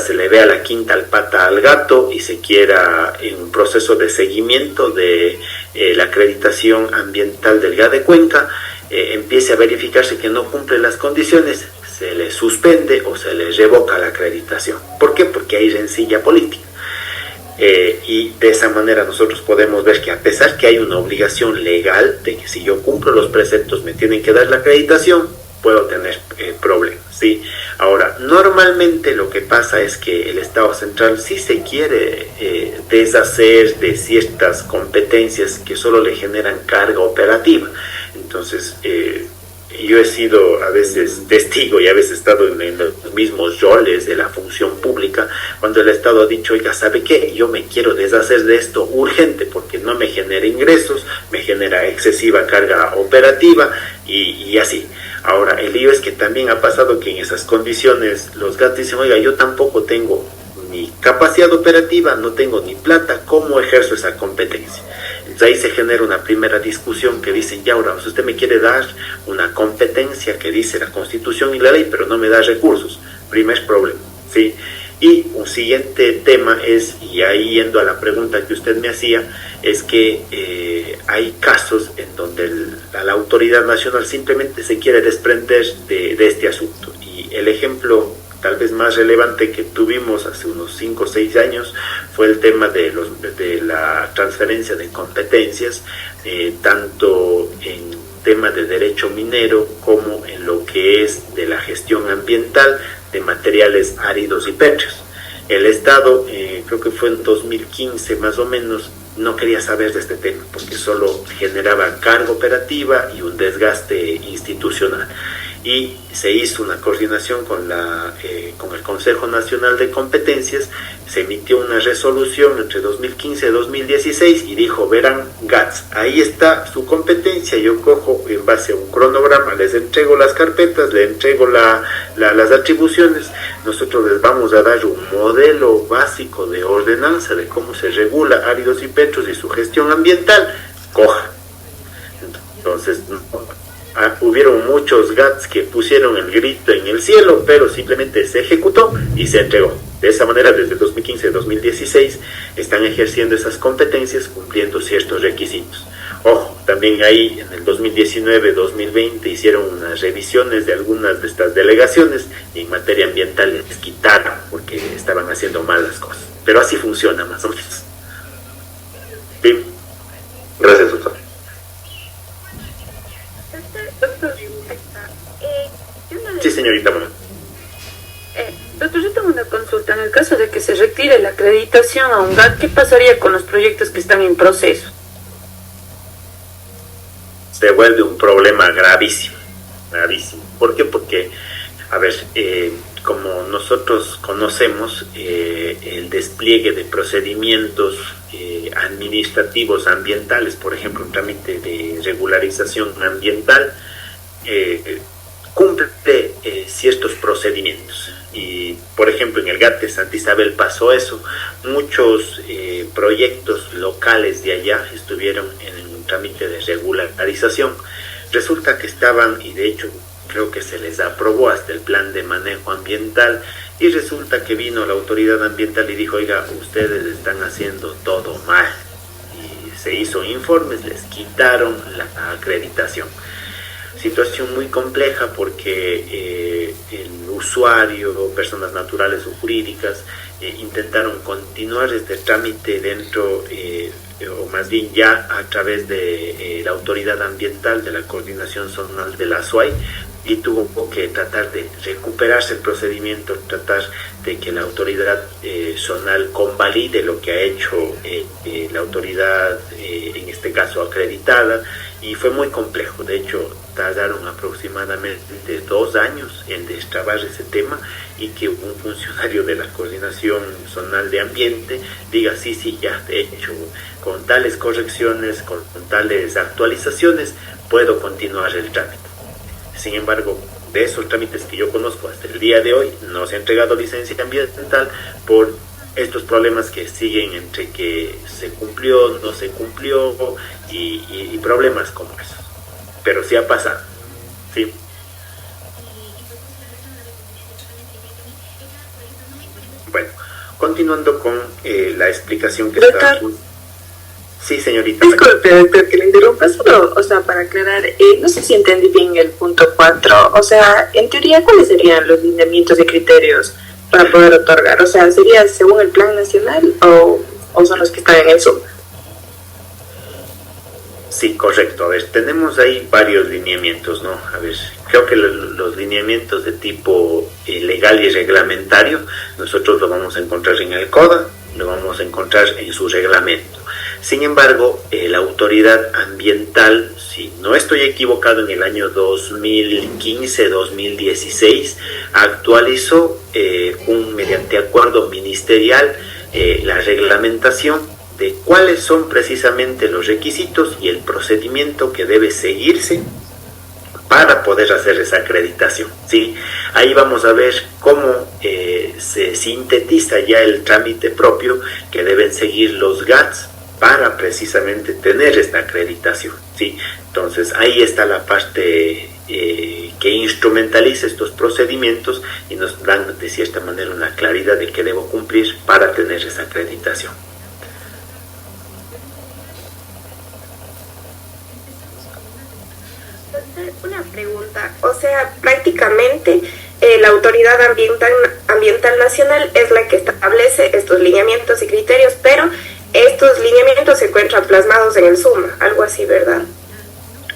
se le vea la quinta pata al gato y se quiera, en un proceso de seguimiento de la acreditación ambiental del GAT de Cuenca, empiece a verificarse que no cumple las condiciones, se le suspende o se le revoca la acreditación. ¿Por qué? Porque hay rencilla política. Y de esa manera nosotros podemos ver que, a pesar que hay una obligación legal de que si yo cumplo los preceptos me tienen que dar la acreditación, puedo tener problemas, ¿sí? Ahora, normalmente lo que pasa es que el Estado central sí se quiere deshacer de ciertas competencias que solo le generan carga operativa. Entonces, yo he sido a veces testigo y a veces he estado en los mismos roles de la función pública, cuando el Estado ha dicho, oiga, ¿sabe qué? Yo me quiero deshacer de esto urgente porque no me genera ingresos, me genera excesiva carga operativa y así. Ahora, el lío es que también ha pasado que en esas condiciones los GATS dicen, oiga, yo tampoco tengo ni capacidad operativa, no tengo ni plata, ¿cómo ejerzo esa competencia? Entonces ahí se genera una primera discusión que dicen, ya ahora, usted me quiere dar una competencia que dice la Constitución y la ley, pero no me da recursos. Primer problema, ¿sí? Y un siguiente tema es, y ahí yendo a la pregunta que usted me hacía, es que hay casos en donde la autoridad nacional simplemente se quiere desprender de este asunto. Y el ejemplo tal vez más relevante que tuvimos hace unos 5 o 6 años fue el tema de la transferencia de competencias, tanto en tema de derecho minero como en lo que es de la gestión ambiental de materiales áridos y pétreos. El Estado, creo que fue en 2015 más o menos, no quería saber de este tema porque solo generaba carga operativa y un desgaste institucional. Y se hizo una coordinación con el Consejo Nacional de Competencias, se emitió una resolución entre 2015 y 2016 y dijo, verán, GATS, ahí está su competencia, yo cojo en base a un cronograma, les entrego las carpetas, les entrego las atribuciones, nosotros les vamos a dar un modelo básico de ordenanza de cómo se regula áridos y petros y su gestión ambiental, coja. Entonces, hubieron muchos GATS que pusieron el grito en el cielo, pero simplemente se ejecutó y se entregó. De esa manera, desde 2015 a 2016, están ejerciendo esas competencias cumpliendo ciertos requisitos. Ojo, también ahí en el 2019-2020 hicieron unas revisiones de algunas de estas delegaciones y en materia ambiental les quitaron porque estaban haciendo mal las cosas. Pero así funciona más o menos. Bien. Gracias, doctor. Sí, señorita. Bueno. Doctor, yo tengo una consulta. En el caso de que se retire la acreditación a un GAT, ¿qué pasaría con los proyectos que están en proceso? Se vuelve un problema gravísimo, gravísimo. ¿Por qué? Porque, a ver, como nosotros conocemos, el despliegue de procedimientos administrativos ambientales, por ejemplo, un trámite de regularización ambiental, cumple ciertos procedimientos. Y, por ejemplo, en el GAT de Santa Isabel pasó eso. Muchos proyectos locales de allá estuvieron en un trámite de regularización. Resulta que estaban, y de hecho creo que se les aprobó hasta el plan de manejo ambiental, y resulta que vino la autoridad ambiental y dijo, oiga, ustedes están haciendo todo mal. Y se hizo informes, les quitaron la acreditación. Situación muy compleja porque el usuario, personas naturales o jurídicas, intentaron continuar este trámite dentro, o más bien ya a través de la autoridad ambiental de la coordinación zonal de la SUAY, y tuvo que tratar de recuperarse el procedimiento, tratar de que la autoridad zonal convalide lo que ha hecho la autoridad, en este caso acreditada, y fue muy complejo. De hecho, tardaron aproximadamente 2 años en destrabar ese tema y que un funcionario de la coordinación zonal de ambiente diga, sí, ya, de hecho, con tales correcciones, con tales actualizaciones, puedo continuar el trámite. Sin embargo, de esos trámites que yo conozco hasta el día de hoy, no se ha entregado licencia ambiental por estos problemas que siguen entre que se cumplió, no se cumplió y problemas como esos. Pero sí ha pasado, ¿sí? Bueno, continuando con la explicación que está... Sí, señorita. Disculpe, doctor, que le interrumpa, solo, o sea, para aclarar, no sé si entendí bien el punto 4, o sea, en teoría, ¿cuáles serían los lineamientos y criterios para poder otorgar? O sea, ¿sería según el plan nacional o son los que están en el SUM? Sí, correcto. A ver, tenemos ahí varios lineamientos, ¿no? A ver, creo que los lineamientos de tipo legal y reglamentario, nosotros lo vamos a encontrar en el CODA, lo vamos a encontrar en su reglamento. Sin embargo, la autoridad ambiental, si no estoy equivocado, en el año 2015-2016 actualizó mediante acuerdo ministerial la reglamentación de cuáles son precisamente los requisitos y el procedimiento que debe seguirse para poder hacer esa acreditación, ¿sí? Ahí vamos a ver cómo se sintetiza ya el trámite propio que deben seguir los GATS para precisamente tener esta acreditación, ¿sí? Entonces ahí está la parte que instrumentaliza estos procedimientos y nos dan de cierta manera una claridad de qué debo cumplir para tener esa acreditación. Una pregunta, o sea, prácticamente la Autoridad Ambiental Nacional es la que establece estos lineamientos y criterios, pero estos lineamientos se encuentran plasmados en el SUMA, algo así, ¿verdad?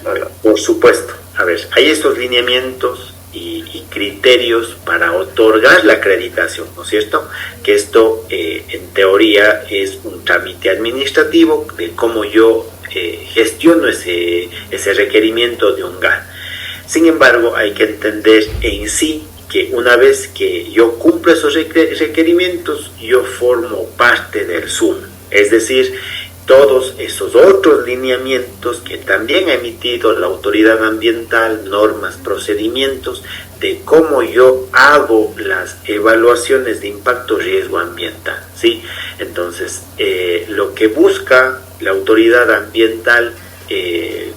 Bueno, por supuesto. A ver, hay estos lineamientos y criterios para otorgar la acreditación, ¿no es cierto? Que esto en teoría es un trámite administrativo de cómo yo gestiono ese requerimiento de un GAT. Sin embargo, hay que entender en sí que una vez que yo cumplo esos requerimientos, yo formo parte del SUMA. Es decir, todos esos otros lineamientos que también ha emitido la autoridad ambiental, normas, procedimientos de cómo yo hago las evaluaciones de impacto riesgo ambiental, ¿sí? Entonces, lo que busca la autoridad ambiental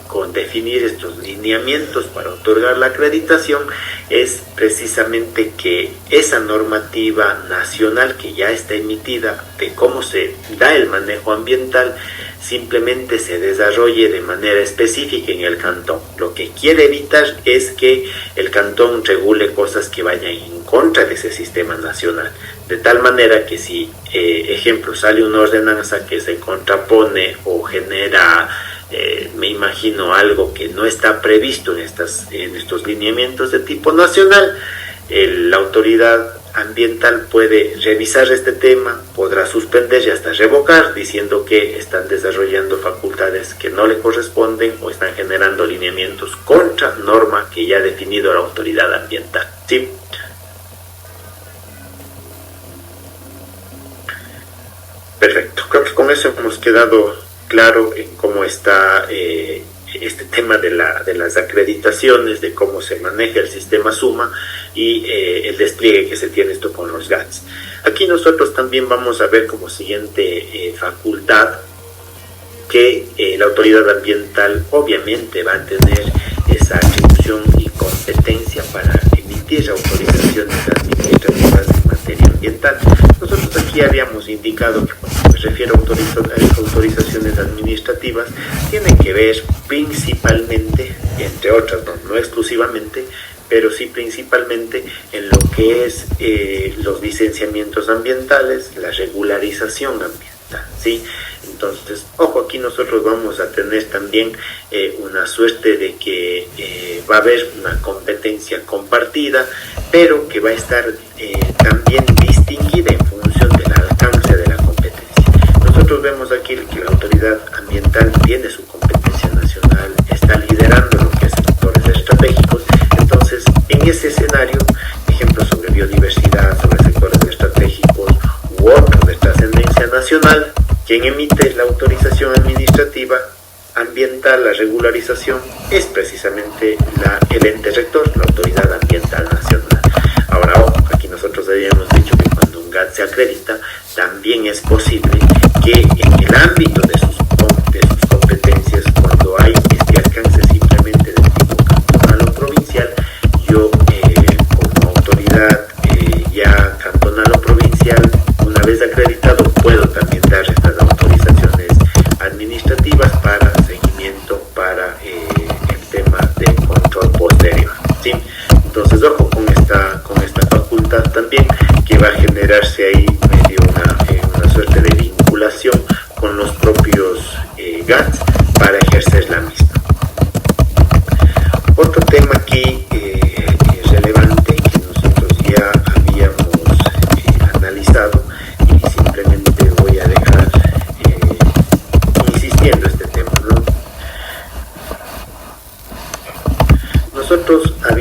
con definir estos lineamientos para otorgar la acreditación es precisamente que esa normativa nacional que ya está emitida de cómo se da el manejo ambiental simplemente se desarrolle de manera específica en el cantón. Lo que quiere evitar es que el cantón regule cosas que vayan en contra de ese sistema nacional, de tal manera que si, ejemplo, sale una ordenanza que se contrapone o genera me imagino algo que no está previsto en estos lineamientos de tipo nacional, la autoridad ambiental puede revisar este tema, podrá suspender y hasta revocar, diciendo que están desarrollando facultades que no le corresponden o están generando lineamientos contra norma que ya ha definido la autoridad ambiental, ¿sí? Perfecto, creo que con eso hemos quedado claro en cómo está este tema de las acreditaciones, de cómo se maneja el sistema SUMA y el despliegue que se tiene esto con los GATS. Aquí nosotros también vamos a ver como siguiente facultad que la autoridad ambiental obviamente va a tener esa atribución y competencia para emitir autorizaciones administrativas en materia ambiental. Nosotros aquí habíamos indicado que cuando se refiere a autorizaciones administrativas tienen que ver principalmente, entre otras, no exclusivamente, pero sí principalmente en lo que es los licenciamientos ambientales, la regularización ambiental, ¿sí? Entonces, ojo, aquí nosotros vamos a tener también una suerte de que va a haber una competencia compartida, pero que va a estar también distinguida en función del alcance de la competencia. Nosotros vemos aquí que la autoridad ambiental tiene su competencia nacional, está liderando lo que es sectores estratégicos. Entonces, en ese escenario, ejemplos sobre biodiversidad, sobre sectores estratégicos u otros de trascendencia nacional, quien emite la autorización administrativa ambiental, la regularización, es precisamente el ente rector, la Autoridad Ambiental Nacional. Ahora, ojo, aquí nosotros habíamos dicho que cuando un GAT se acredita, también es posible que en el ámbito de sus competencias, cuando hay este alcance simplemente de tipo cantonal o provincial, yo como autoridad ya cantonal o provincial, una vez acreditado, puedo también dar estas autorizaciones administrativas para seguimiento para el tema de control posterior, ¿sí? Entonces, ojo con esta facultad también, que va a generarse ahí medio una suerte de vinculación con los propios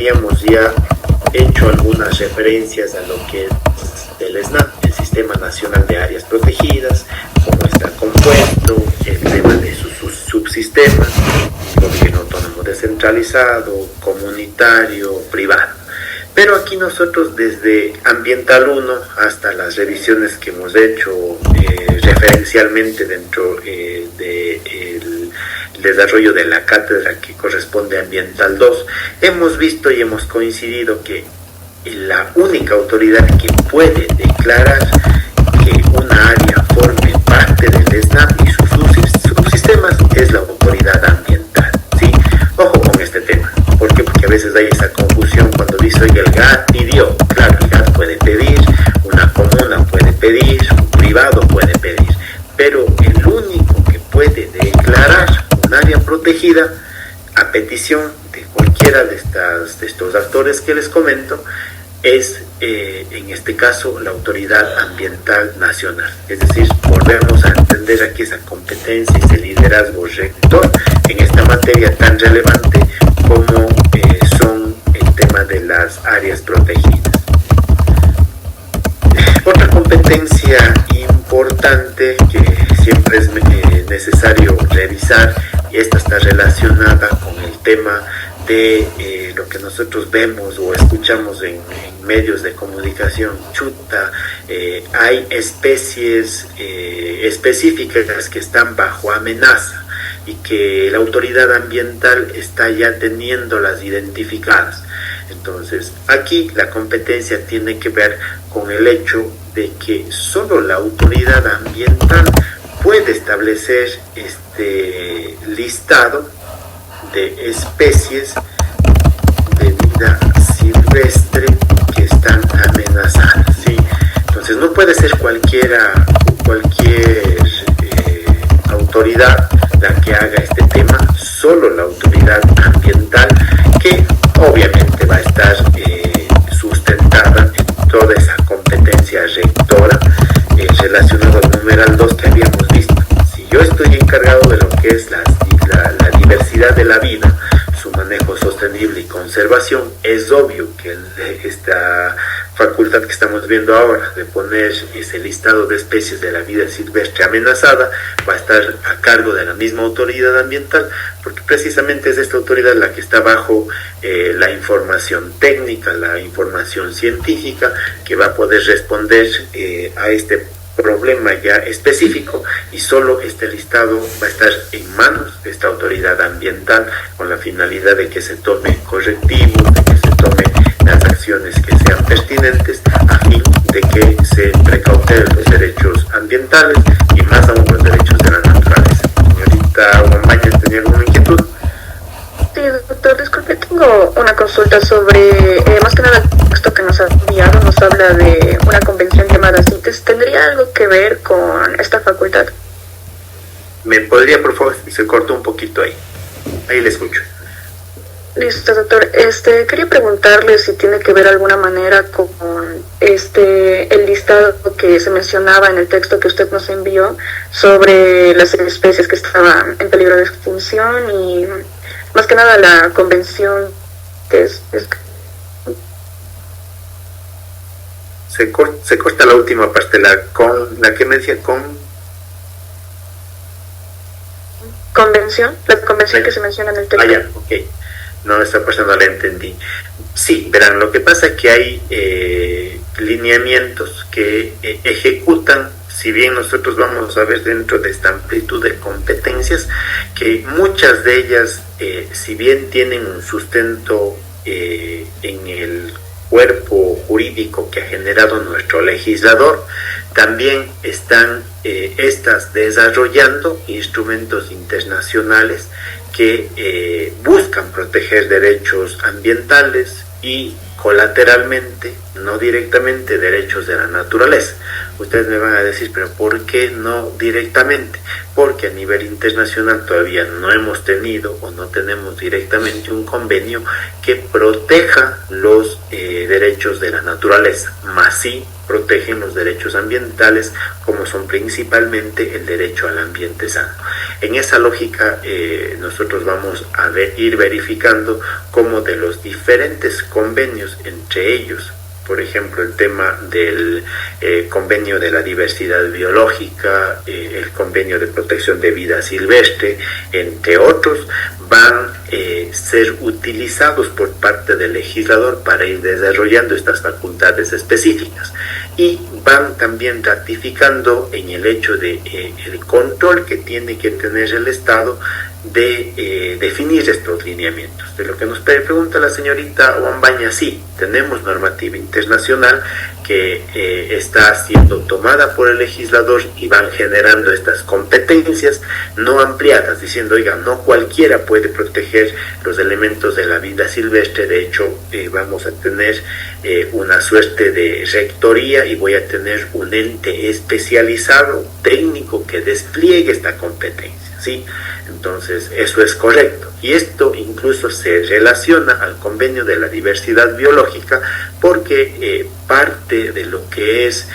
habíamos ya hecho algunas referencias a lo que es el SNAP, el Sistema Nacional de Áreas Protegidas, cómo está compuesto, el tema de sus subsistemas, gobierno autónomo descentralizado, comunitario, privado. Pero aquí nosotros desde Ambiental 1 hasta las revisiones que hemos hecho referencialmente dentro del desarrollo de la cátedra que corresponde a Ambiental 2, hemos visto y hemos coincidido que la única autoridad que puede declarar que una área forme parte del SNAP y sus subsistemas es la autoridad ambiental, ¿sí? Ojo con este tema. ¿Por qué? Porque a veces hay esa confusión cuando dice, oye, el GAT pidió. Claro, el GAT puede pedir, una comuna puede pedir, un privado puede pedir, pero el único que puede declarar un área protegida a petición de cualquiera de estos actores que les comento es, en este caso, la Autoridad Ambiental Nacional. Es decir, volvemos a entender aquí esa competencia y ese liderazgo rector en esta materia tan relevante como son el tema de las áreas protegidas. Otra competencia importante que siempre es necesario revisar, y esta está relacionada con el tema de lo que nosotros vemos o escuchamos en medios de comunicación. Hay especies específicas que están bajo amenaza y que la autoridad ambiental está ya teniéndolas identificadas. Entonces, aquí la competencia tiene que ver con el hecho de que solo la autoridad ambiental puede establecer este listado de especies de vida silvestre que están amenazadas, ¿sí? Entonces no puede ser cualquier autoridad la que haga este tema, solo la autoridad ambiental, que obviamente va a estar sustentada en toda esa competencia rectora relacionada al numeral 2 que habíamos visto. Si yo estoy encargado de lo que es la diversidad de la vida, su manejo sostenible y conservación, es obvio que esta facultad que estamos viendo ahora de poner ese listado de especies de la vida silvestre amenazada va a estar a cargo de la misma autoridad ambiental, porque precisamente es esta autoridad la que está bajo la información técnica, la información científica, que va a poder responder a este problema ya específico, y solo este listado va a estar en manos de esta autoridad ambiental con la finalidad de que se tome correctivos, de que se tome las acciones que sean pertinentes a fin de que se precautelen los derechos ambientales y más aún los derechos de la naturaleza. Señorita Guamaña, ¿tenía alguna inquietud? Sí, doctor, disculpe, tengo una consulta sobre, más que nada, el texto que nos ha enviado nos habla de una convención llamada CITES. ¿Tendría algo que ver con esta facultad? ¿Me podría, por favor, se cortó un poquito ahí? Ahí le escucho. Listo, doctor. Quería preguntarle si tiene que ver de alguna manera con el listado que se mencionaba en el texto que usted nos envió sobre las especies que estaban en peligro de extinción y más que nada la convención que se corta la última parte, la que me decía convención que se menciona en el texto. Ya, ok. No, esta parte no la entendí. Sí, verán, lo que pasa es que hay lineamientos que ejecutan, si bien nosotros vamos a ver dentro de esta amplitud de competencias, que muchas de ellas, si bien tienen un sustento en el cuerpo jurídico que ha generado nuestro legislador, también están estas desarrollando instrumentos internacionales que buscan proteger derechos ambientales y colateralmente, no directamente, derechos de la naturaleza. Ustedes me van a decir, pero ¿por qué no directamente? Porque a nivel internacional todavía no hemos tenido o no tenemos directamente un convenio que proteja los derechos de la naturaleza, más sí protegen los derechos ambientales, como son principalmente el derecho al ambiente sano. En esa lógica nosotros vamos a ir verificando cómo de los diferentes convenios, entre ellos por ejemplo el tema del convenio de la diversidad biológica, el convenio de protección de vida silvestre, entre otros, van a ser utilizados por parte del legislador para ir desarrollando estas facultades específicas, y van también ratificando en el hecho de el control que tiene que tener el Estado de definir estos lineamientos. De lo que nos pregunta la señorita Wambaña, sí, tenemos normativa internacional que está siendo tomada por el legislador y van generando estas competencias no ampliadas, diciendo, oiga, no cualquiera puede proteger los elementos de la vida silvestre. De hecho, vamos a tener una suerte de rectoría y voy a tener un ente especializado, técnico, que despliegue esta competencia, ¿sí? Entonces, eso es correcto. Y esto incluso se relaciona al convenio de la diversidad biológica, porque parte de lo que es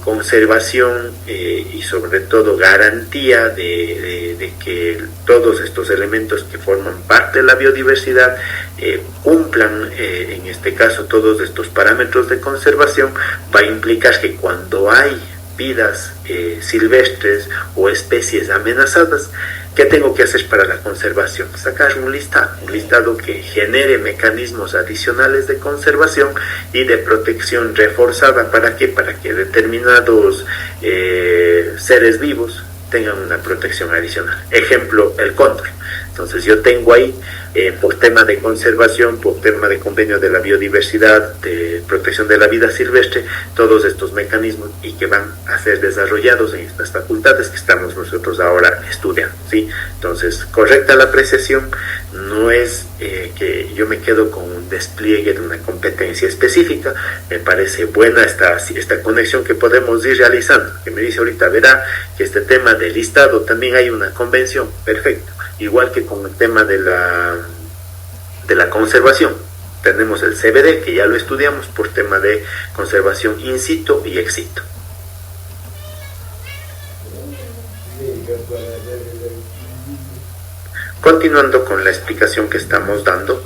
conservación y sobre todo garantía de que todos estos elementos que forman parte de la biodiversidad cumplan, en este caso, todos estos parámetros de conservación, va a implicar que cuando hay vidas silvestres o especies amenazadas, ¿qué tengo que hacer para la conservación? Sacar un listado que genere mecanismos adicionales de conservación y de protección reforzada. ¿Para qué? Para que determinados seres vivos tengan una protección adicional. Ejemplo, el cóndor. Entonces yo tengo ahí, por tema de conservación, por tema de convenio de la biodiversidad, de protección de la vida silvestre, todos estos mecanismos, y que van a ser desarrollados en estas facultades que estamos nosotros ahora estudiando, ¿sí? Entonces, correcta la apreciación, no es que yo me quedo con un despliegue de una competencia específica. Me parece buena esta conexión que podemos ir realizando, que me dice ahorita, verá que este tema del listado también hay una convención, perfecto. Igual que con el tema de la conservación, tenemos el CBD, que ya lo estudiamos por tema de conservación in situ y ex situ. Continuando con la explicación que estamos dando,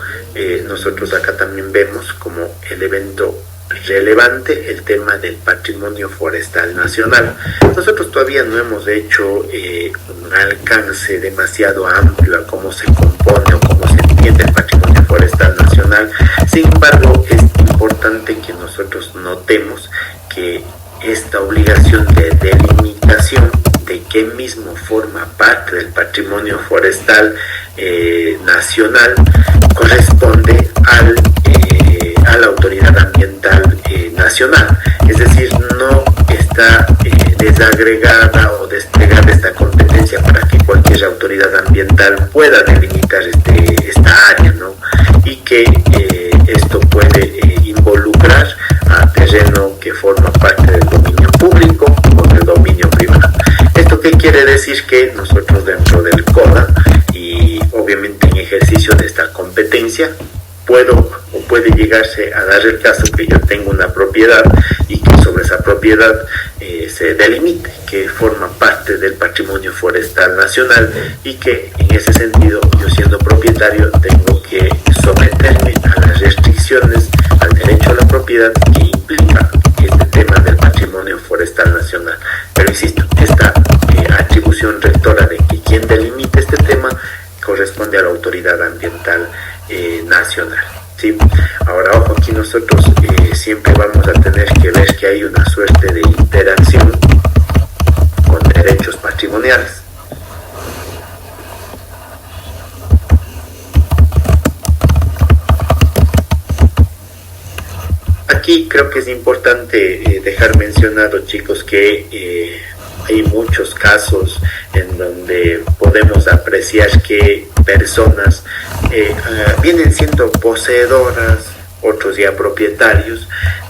nosotros acá también vemos como elemento relevante el tema del patrimonio forestal nacional. Nosotros todavía no hemos hecho un alcance demasiado amplio a cómo se compone o cómo se entiende el patrimonio forestal nacional. Sin embargo, es importante que nosotros notemos que esta obligación de delimitación de qué mismo forma parte del patrimonio forestal nacional corresponde a la autoridad ambiental nacional, es decir, no está desagregada o desplegada esta competencia para que cualquier autoridad ambiental pueda delimitar esta área, ¿no? Y que esto puede involucrar a terreno que forma parte del dominio público o del dominio privado. ¿Esto qué quiere decir? Que nosotros dentro del CODA, y obviamente en ejercicio de esta competencia, puede llegarse a dar el caso que yo tengo una propiedad y que sobre esa propiedad se delimite que forma parte del patrimonio forestal nacional, y que en ese sentido yo, siendo propietario, tengo que someterme a las restricciones al derecho a la propiedad que implica este tema del patrimonio forestal nacional. Pero insisto, esta atribución rectora de que quien delimite este tema corresponde a la autoridad ambiental nacional, ¿sí? Ahora, ojo, aquí nosotros siempre vamos a tener que ver que hay una suerte de interacción con derechos patrimoniales. Aquí creo que es importante dejar mencionado, chicos, que hay muchos casos en donde podemos apreciar que personas vienen siendo poseedoras otros ya propietarios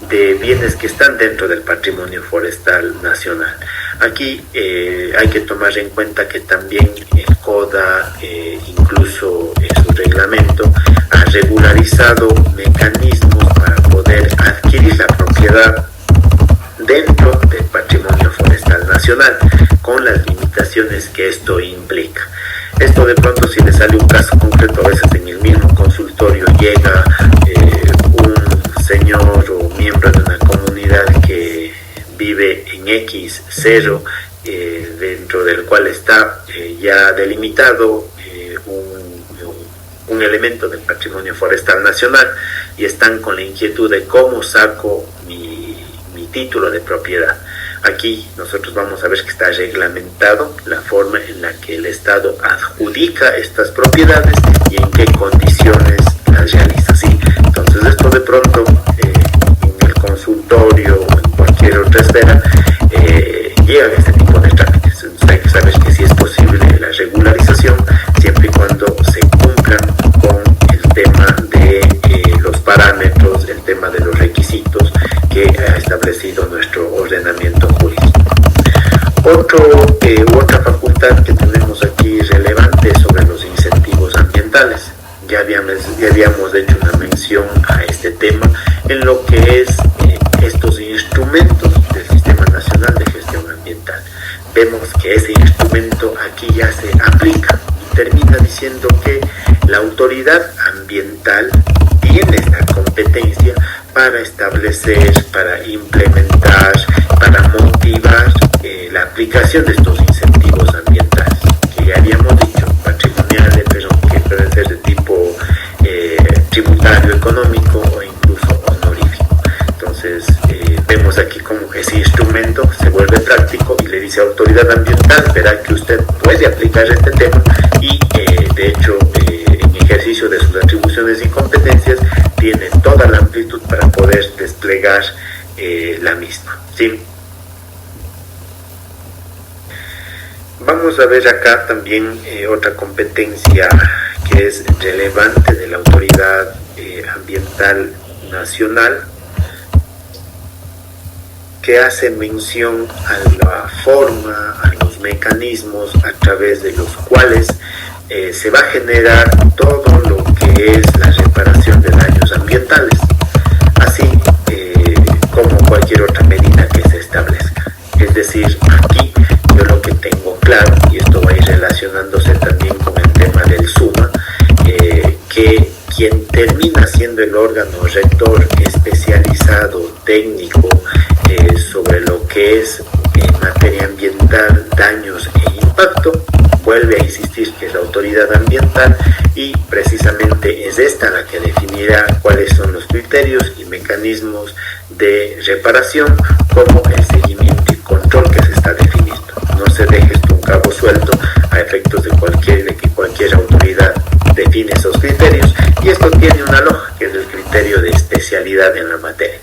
de bienes que están dentro del patrimonio forestal nacional. Aquí hay que tomar en cuenta que también el CODA, incluso su reglamento, ha regularizado mecanismos para poder adquirir la propiedad dentro del patrimonio forestal nacional, con las limitaciones que esto implica. Esto de pronto, si le sale un caso concreto, a veces en el mismo consultorio llega un señor o miembro de una comunidad que vive en X0, dentro del cual está ya delimitado un elemento del patrimonio forestal nacional, y están con la inquietud de cómo saco mi título de propiedad. Aquí nosotros vamos a ver que está reglamentado la forma en la que el Estado adjudica estas propiedades y en qué condiciones las realiza. ¿Sí? Entonces esto de pronto en el consultorio o en cualquier otra esfera llega este tipo de trámites. Entonces hay que saber que sí es posible la regularización siempre y cuando se cumplan con el tema de los parámetros, el tema de los requisitos que ha establecido nuestro ordenamiento jurídico. Otra facultad que tenemos aquí relevante es sobre los incentivos ambientales. Ya habíamos hecho una mención a este tema en lo que es estos instrumentos del Sistema Nacional de Gestión Ambiental. Vemos que ese instrumento aquí ya se aplica y termina diciendo que la autoridad ambiental tiene esta competencia para establecer, para implementar, para motivar la aplicación de estos incentivos ambientales, que ya habíamos dicho, patrimoniales, pero que pueden ser de tipo tributario, económico o incluso honorífico. Entonces, vemos aquí como ese instrumento se vuelve práctico y le dice a autoridad ambiental, verá que usted puede aplicar este tema y, de hecho, en ejercicio de sus atribuciones y competencias, tiene toda la amplitud para poder desplegar la misma. ¿Sí? Vamos a ver acá también otra competencia que es relevante de la Autoridad Ambiental Nacional, que hace mención a la forma, a los mecanismos a través de los cuales se va a generar todo lo que es la reparación de daños ambientales, así como cualquier otra medida que se establezca. Es decir, aquí yo lo que tengo claro, y esto va a ir relacionándose también con el tema del SUMA, que quien termina siendo el órgano rector especializado, técnico, sobre lo que es en materia ambiental, daños e impacto, vuelve a insistir que es la autoridad ambiental, y precisamente es esta la que definirá cuáles son los criterios y mecanismos de reparación, como el seguimiento y control que se está definiendo. No se deje esto un cabo suelto a efectos de que cualquier autoridad define esos criterios, y esto tiene una lógica, que es el criterio de especialidad en la materia.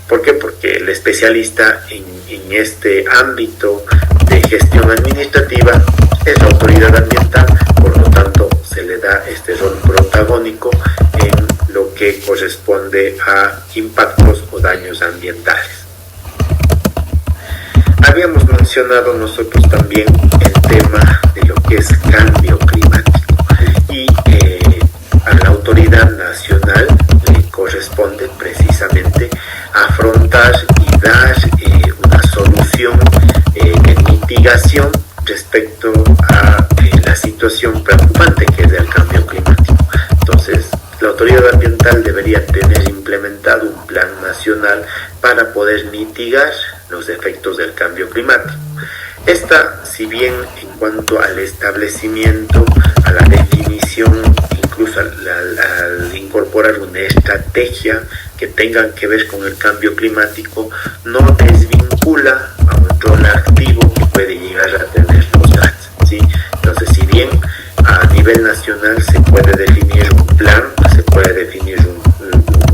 ¿Por qué? Porque el especialista en este ámbito de gestión administrativa es la autoridad ambiental, por lo tanto se le da este rol protagónico en lo que corresponde a impactos o daños ambientales. Habíamos mencionado nosotros también el tema de lo que es cambio climático, y a la autoridad nacional le corresponde precisamente afrontar y dar una solución de mitigación respecto a la situación preocupante que es el cambio climático. Entonces, la autoridad ambiental debería tener implementado un plan nacional para poder mitigar los efectos del cambio climático. Esta, si bien en cuanto al establecimiento, a la definición, incluso al incorporar una estrategia que tenga que ver con el cambio climático, no desvincula a un rol activo que puede llegar a tener los GATS, ¿sí? Entonces, si bien a nivel nacional se puede definir un plan, se puede definir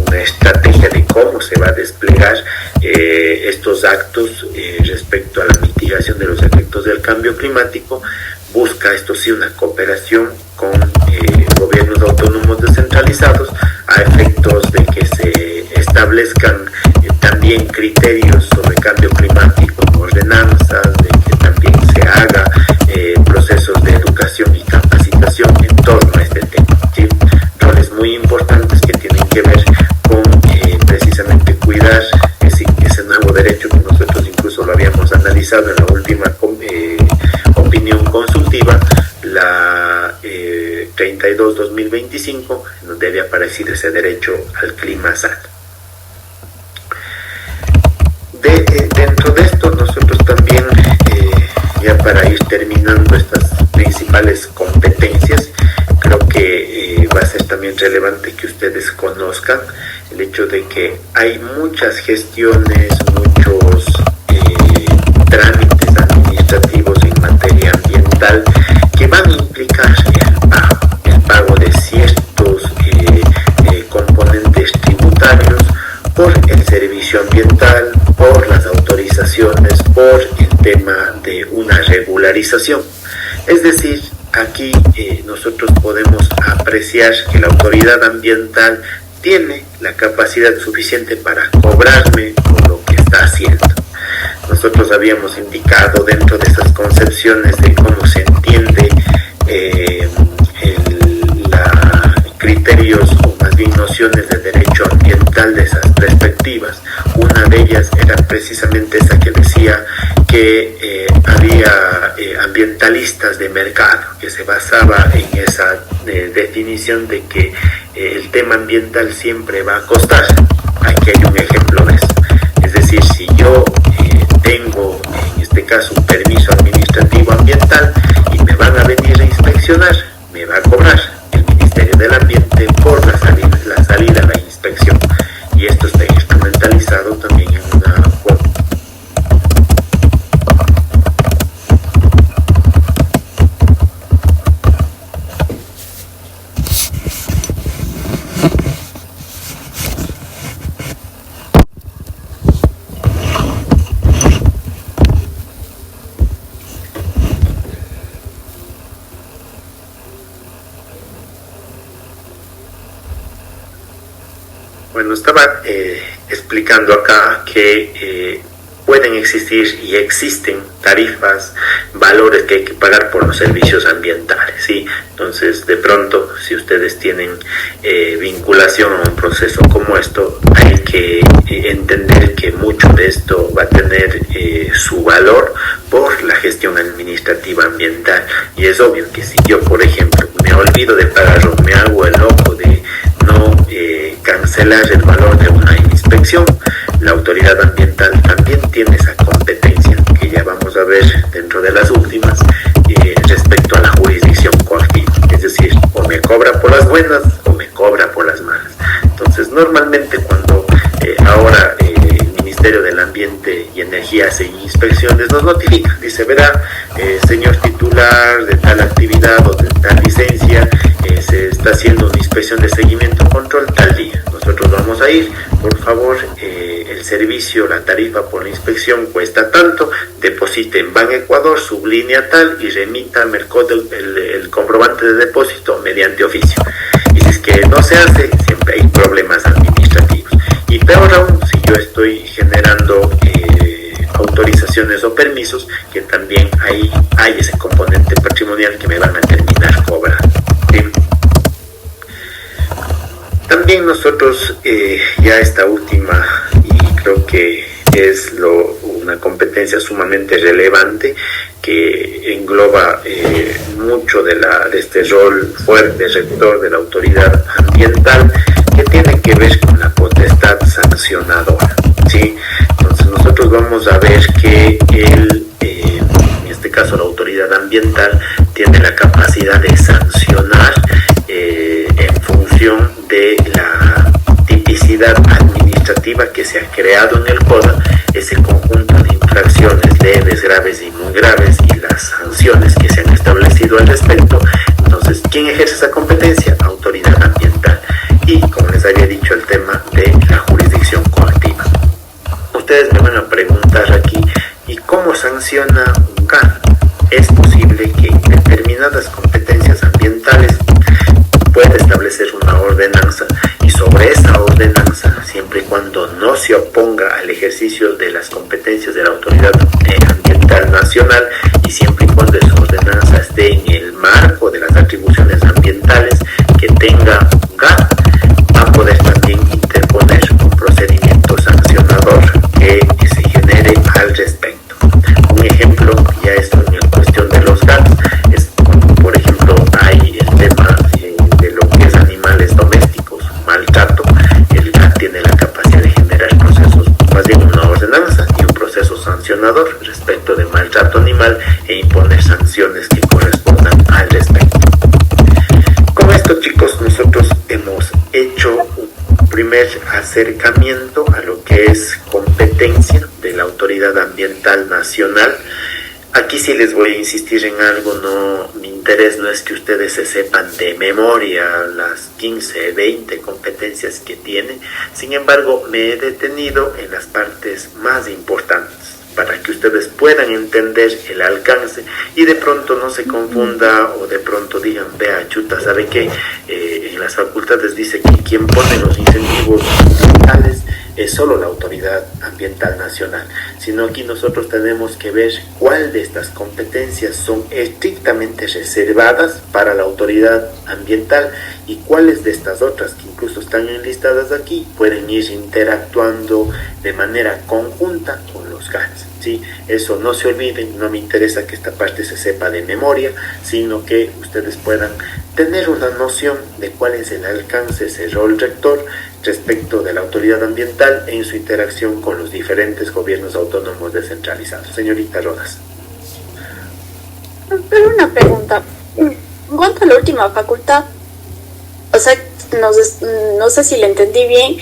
una estrategia de cómo se va a desplegar estos actos respecto a la mitigación de los efectos del cambio climático, busca esto sí una cooperación con gobiernos autónomos descentralizados a efectos de que se establezcan también criterios sobre cambio climático en ordenanzas, de que también se haga procesos de educación y capacitación en torno a este tema, ¿sí? Roles muy importantes que tienen que ver con precisamente cuidar ese nuevo derecho que nosotros incluso lo habíamos analizado en la última opinión consultiva, la 32-2025, donde debe aparecer ese derecho al clima sano. Dentro de esto nosotros también, ya para ir terminando estas principales competencias, creo que va a ser también relevante que ustedes conozcan el hecho de que hay muchas gestiones, muchos trámites administrativos en materia ambiental que van a implicar el pago de ciertos componentes tributarios por el servicio ambiental, por las autorizaciones, por el tema de una regularización. Es decir, aquí nosotros podemos apreciar que la autoridad ambiental tiene la capacidad suficiente para cobrarme por lo que está haciendo. Nosotros habíamos indicado dentro de esas concepciones de cómo se entiende criterios o más bien nociones de derecho ambiental de esas perspectivas. Una de ellas era precisamente esa que decía que había ambientalistas de mercado, que se basaba en esa definición de que el tema ambiental siempre va a costar. Aquí hay un ejemplo de eso. Es decir, si yo tengo en este caso un permiso administrativo ambiental y me van a venir a inspeccionar, me va a cobrar el Ministerio del Ambiente por la salida a la inspección, y esto está instrumentalizado también en una cuota. Bueno, estaba explicando acá que pueden existir y existen tarifas, valores que hay que pagar por los servicios ambientales, ¿sí? Entonces, de pronto, si ustedes tienen vinculación a un proceso como esto, hay que entender que mucho de esto va a tener su valor por la gestión administrativa ambiental. Y es obvio que si yo, por ejemplo, me olvido de pagar o me hago el loco de no cancelar el valor de una inspección, la autoridad ambiental también tiene esa competencia, que ya vamos a ver dentro de las últimas, respecto a la jurisdicción coactiva. Es decir, o me cobra por las buenas o me cobra por las malas. Entonces, normalmente cuando ahora el Ministerio del Ambiente y Energía hace inspecciones, nos notifica, dice, verá, señor titular de tal actividad o de tal licencia, se está haciendo una inspección de seguimiento control tal día. Nosotros vamos a ir, por favor, el servicio, la tarifa por la inspección cuesta tanto, deposite en Ban Ecuador, sublínea tal y remita a Mercod el comprobante de depósito mediante oficio. Y si es que no se hace, siempre hay problemas administrativos. Y peor aún, si yo estoy generando autorizaciones o permisos, que también ahí hay ese componente patrimonial que me van a terminar cobrando, ¿sí? También nosotros, ya esta última, y creo que es una competencia sumamente relevante, que engloba mucho de este rol fuerte rector de la autoridad ambiental, que tiene que ver con la potestad sancionadora, ¿sí? Entonces nosotros vamos a ver que en este caso la autoridad ambiental tiene la capacidad de sancionar en función de la tipicidad administrativa que se ha creado en el CODA, ese conjunto de infracciones leves, graves y muy graves, y las sanciones que se han establecido al respecto. Entonces, ¿quién ejerce esa competencia? Autoridad ambiental. Y, como les había dicho, el tema de la jurisdicción coactiva. Ustedes me van a preguntar aquí, ¿y cómo sanciona un CAN? Es posible que en determinadas competencias ambientales pueda establecer una ordenanza, y sobre esa ordenanza, siempre y cuando acercamiento a lo que es competencia de la Autoridad Ambiental Nacional. Aquí sí les voy a insistir en algo, mi interés no es que ustedes se sepan de memoria las 15, 20 competencias que tiene, sin embargo me he detenido en las partes más importantes para que ustedes puedan entender el alcance y de pronto no se confunda o de pronto digan, vea, chuta, ¿sabe qué? En las facultades dice que quien pone los incentivos ambientales es solo la Autoridad Ambiental Nacional, sino aquí nosotros tenemos que ver cuál de estas competencias son estrictamente reservadas para la Autoridad Ambiental y cuáles de estas otras que incluso están enlistadas aquí pueden ir interactuando de manera conjunta con los GATS. ¿Sí? Eso no se olviden, no me interesa que esta parte se sepa de memoria, sino que ustedes puedan tener una noción de cuál es el alcance, ese rol rector respecto de la autoridad ambiental en su interacción con los diferentes gobiernos autónomos descentralizados. Señorita Rodas. Pero una pregunta, en cuanto a la última facultad, o sea, no sé si le entendí bien,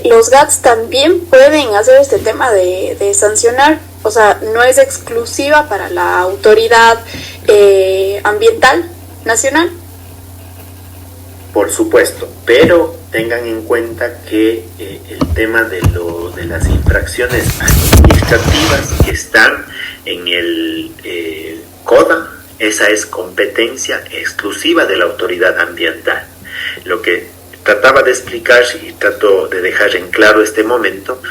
los GATS también pueden hacer este tema de sancionar, o sea, no es exclusiva para la autoridad ambiental nacional. Por supuesto, pero tengan en cuenta que el tema de las infracciones administrativas que están en el CODA, esa es competencia exclusiva de la autoridad ambiental. Lo que trataba de explicar y trato de dejar en claro este momento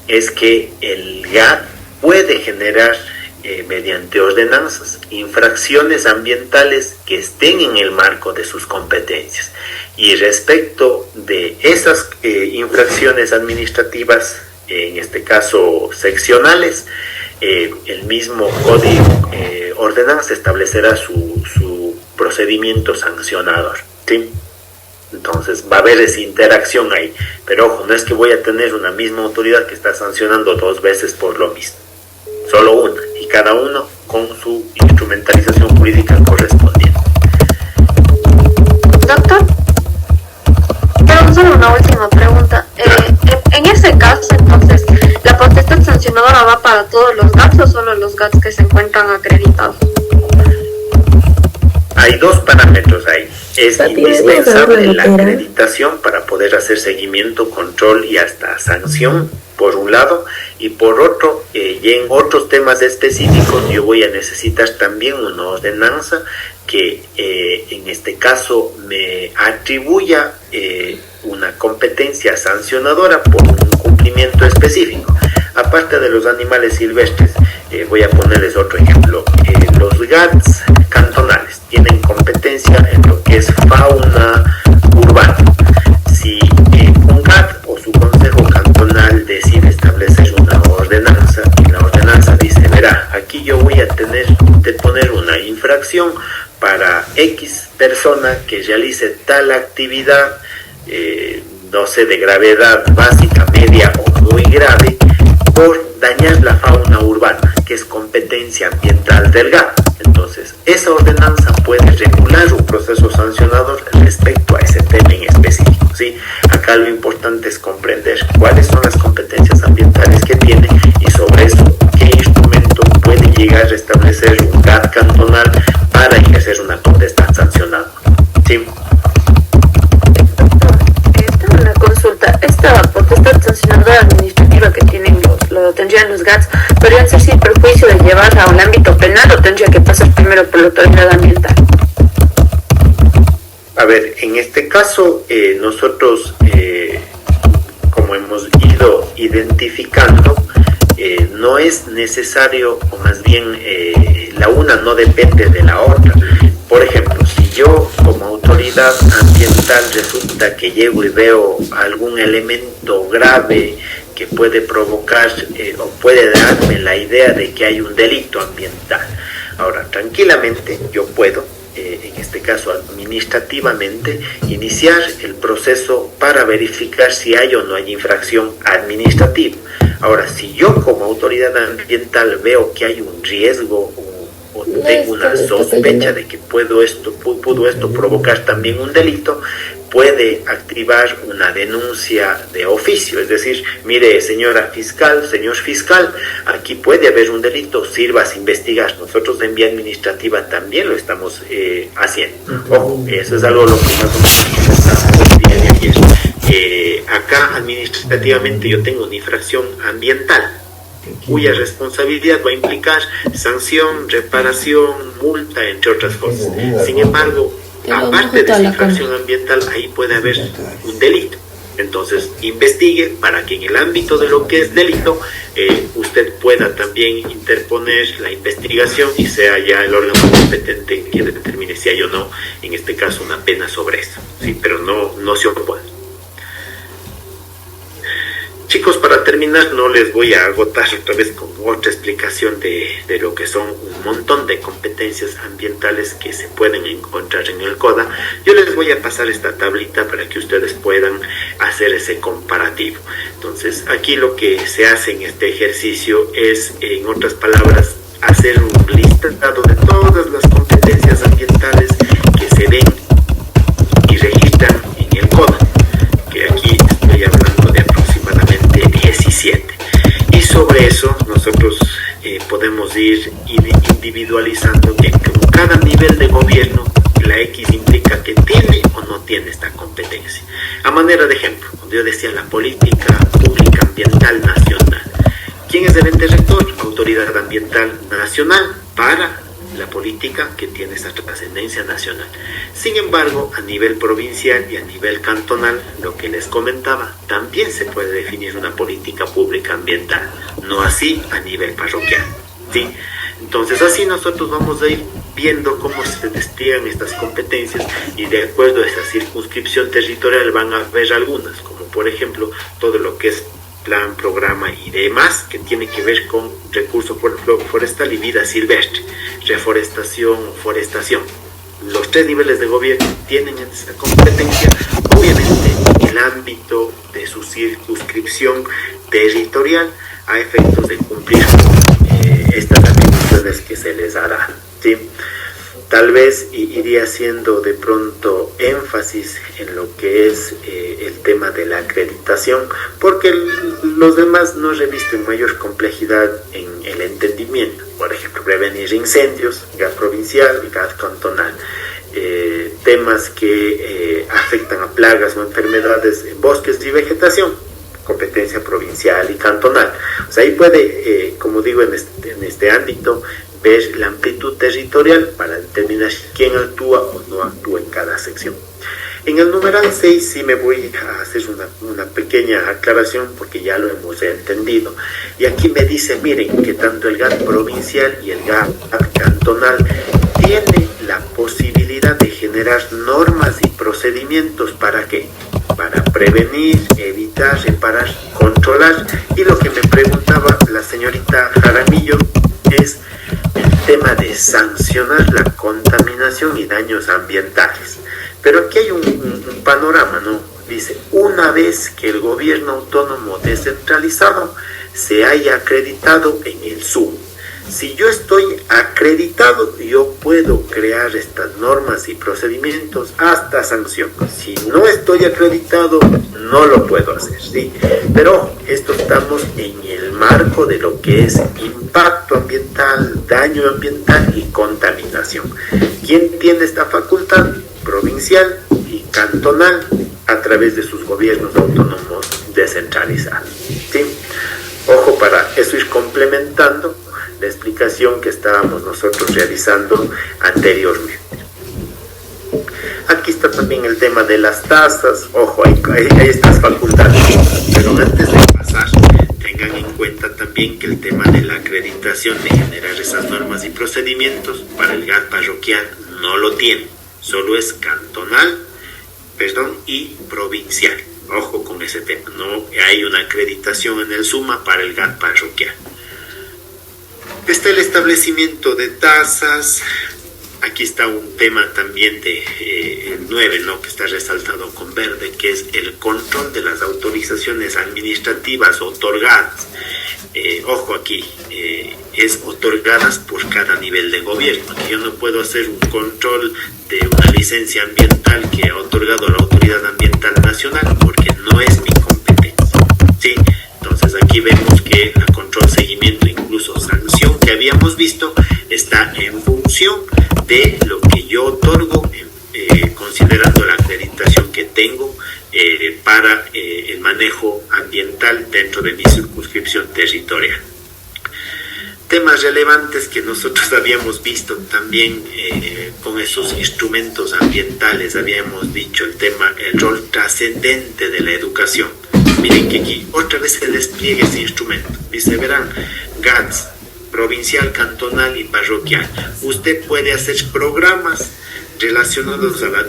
es que el GAT puede generar mediante ordenanzas infracciones ambientales que estén en el marco de sus competencias, y respecto de esas infracciones administrativas, en este caso seccionales, el mismo código ordenanza establecerá su procedimiento sancionador, ¿sí? Entonces va a haber esa interacción ahí, pero ojo, no es que voy a tener una misma autoridad que está sancionando dos veces por lo mismo, solo una, y cada uno con su instrumentalización jurídica correspondiente. Doctor, quiero solo una última pregunta. En ese caso, entonces, ¿la potestad sancionadora va para todos los GATS o solo los GATS que se encuentran acreditados? Hay dos parámetros ahí. Es indispensable la acreditación para poder hacer seguimiento, control y hasta sanción, por un lado, y por otro, y en otros temas específicos yo voy a necesitar también una ordenanza que en este caso me atribuya una competencia sancionadora por un cumplimiento específico. Aparte de los animales silvestres, voy a ponerles otro ejemplo. Los GATS cantonales tienen competencia en lo que es fauna urbana. Si un GAT o su consejo cantonal decide establecer una ordenanza, y la ordenanza dice, verá, aquí yo voy a tener de poner una infracción para X persona que realice tal actividad, no sé, de gravedad básica, media o muy grave, por dañar la fauna urbana, que es competencia ambiental del GAT. Entonces, esa ordenanza puede regular un proceso sancionador respecto a ese tema en específico, ¿sí? Acá lo importante es comprender cuáles son las competencias ambientales que tiene y sobre eso, qué instrumento puede llegar a establecer un GAT cantonal para ejercer una potestad sancionadora, ¿sí? Una consulta, esta potestad sancionadora administrativa que tienen lo tendrían los GATS, ¿podrían ser sin perjuicio de llevar a un ámbito penal o tendría que pasar primero por la autoridad ambiental? A ver, en este caso nosotros, como hemos ido identificando, no es necesario, o más bien la una no depende de la otra. Por ejemplo, si yo como autoridad ambiental resulta que llego y veo algún elemento grave que puede provocar o puede darme la idea de que hay un delito ambiental, ahora tranquilamente yo puedo, en este caso administrativamente, iniciar el proceso para verificar si hay o no hay infracción administrativa. Ahora, si yo como autoridad ambiental veo que hay un riesgo o tengo una sospecha de que pudo esto provocar también un delito, puede activar una denuncia de oficio, es decir, mire, señora fiscal, señor fiscal, aquí puede haber un delito, sirvas a investigar. Nosotros en vía administrativa también lo estamos haciendo. Ojo, eso es algo lo que más o menos está el día de ayer. Acá administrativamente yo tengo una infracción ambiental, cuya responsabilidad va a implicar sanción, reparación, multa, entre otras cosas. Sin embargo, aparte de esa infracción ambiental, ahí puede haber un delito. Entonces, investigue para que en el ámbito de lo que es delito, usted pueda también interponer la investigación y sea ya el órgano competente quien determine si hay o no, en este caso, una pena sobre eso. Sí, pero no se opone. Chicos, para terminar, no les voy a agotar otra vez con otra explicación de lo que son un montón de competencias ambientales que se pueden encontrar en el CODA. Yo les voy a pasar esta tablita para que ustedes puedan hacer ese comparativo. Entonces, aquí lo que se hace en este ejercicio es, en otras palabras, hacer un listado de todas las competencias ambientales que se ven y registran en el CODA, que aquí estoy hablando de aproximadamente 17. Y sobre eso nosotros podemos ir individualizando que con cada nivel de gobierno la X implica que tiene o no tiene esta competencia. A manera de ejemplo, cuando yo decía la política pública ambiental nacional, ¿quién es el ente rector? Autoridad Ambiental Nacional para la política que tiene esa trascendencia nacional. Sin embargo, a nivel provincial y a nivel cantonal, lo que les comentaba, también se puede definir una política pública ambiental, no así a nivel parroquial, ¿sí? Entonces, así nosotros vamos a ir viendo cómo se despliegan estas competencias y de acuerdo a esa circunscripción territorial van a haber algunas, como por ejemplo, todo lo que es plan, programa y demás, que tiene que ver con recurso forestal y vida silvestre, reforestación o forestación. Los tres niveles de gobierno tienen esa competencia, obviamente en el ámbito de su circunscripción territorial, a efectos de cumplir estas atribuciones que se les dará, ¿sí? Tal vez iría haciendo de pronto énfasis en lo que es el tema de la acreditación, porque los demás no revisten mayor complejidad en el entendimiento. Por ejemplo, prevenir incendios, gas provincial y gas cantonal. Temas que afectan a plagas o enfermedades en bosques y vegetación, competencia provincial y cantonal. O sea, ahí puede, como digo, en este ámbito, ver la amplitud territorial para determinar quién actúa o no actúa en cada sección. En el numeral 6 sí me voy a hacer una pequeña aclaración porque ya lo hemos entendido. Y aquí me dice, miren, que tanto el GAT provincial y el GAT cantonal tiene la posibilidad de generar normas y procedimientos ¿para qué? Para prevenir, evitar, reparar, controlar. Y lo que me preguntaba la señorita Jaramillo es el tema de sancionar la contaminación y daños ambientales. Pero aquí hay un panorama, ¿no? Dice, una vez que el gobierno autónomo descentralizado se haya acreditado en el SUM. Si yo estoy acreditado, yo puedo crear estas normas y procedimientos hasta sanción. Si no estoy acreditado, no lo puedo hacer, ¿sí? Pero esto estamos en el marco de lo que es impacto ambiental, daño ambiental y contaminación. ¿Quién tiene esta facultad? Provincial y cantonal a través de sus gobiernos autónomos descentralizados, ¿sí? Ojo, para eso ir complementando la explicación que estábamos nosotros realizando anteriormente. Aquí está también el tema de las tasas. Ojo, hay estas facultades, pero antes de pasar, tengan en cuenta también que el tema de la acreditación de generar esas normas y procedimientos para el GAT parroquial no lo tiene, solo es cantonal, y provincial. Ojo con ese tema, no hay una acreditación en el SUMA para el GAT parroquial. Está el establecimiento de tasas. aquí está un tema también de el 9, ¿no?, que está resaltado con verde, que es el control de las autorizaciones administrativas otorgadas. Ojo aquí, es otorgadas por cada nivel de gobierno. Yo no puedo hacer un control de una licencia ambiental que ha otorgado la Autoridad Ambiental Nacional porque no es mi competencia, ¿sí? Entonces aquí vemos que la control, seguimiento, incluso sanción que habíamos visto, está en función de lo que yo otorgo, considerando la acreditación que tengo para el manejo ambiental dentro de mi circunscripción territorial. Temas relevantes que nosotros habíamos visto también con esos instrumentos ambientales, habíamos dicho el rol trascendente de la educación. Miren que aquí otra vez se despliegue ese instrumento. Dice, verán, GATS, provincial, cantonal y parroquial. Usted puede hacer programas relacionados a la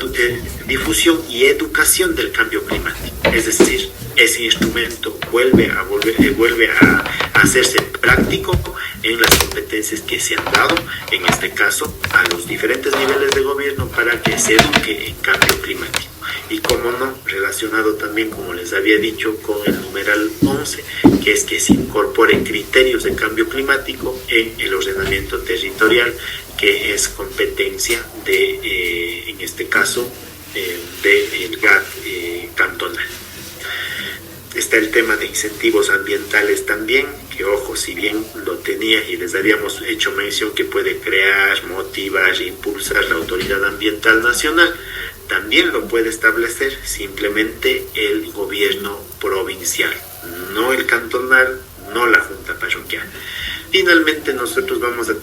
difusión y educación del cambio climático. Es decir, ese instrumento vuelve a hacerse práctico en las competencias que se han dado, en este caso, a los diferentes niveles de gobierno para que se eduque en cambio climático. Y como no, relacionado también, como les había dicho, con el numeral 11, que es que se incorporen criterios de cambio climático en el ordenamiento territorial, que es competencia de, en este caso, del GAT cantonal. Está el tema de incentivos ambientales también, que ojo, si bien lo tenía y les habíamos hecho mención que puede crear, motivar e impulsar la Autoridad Ambiental Nacional, también lo puede establecer simplemente el gobierno provincial, no el cantonal, no la Junta Parroquial. Finalmente nosotros vamos a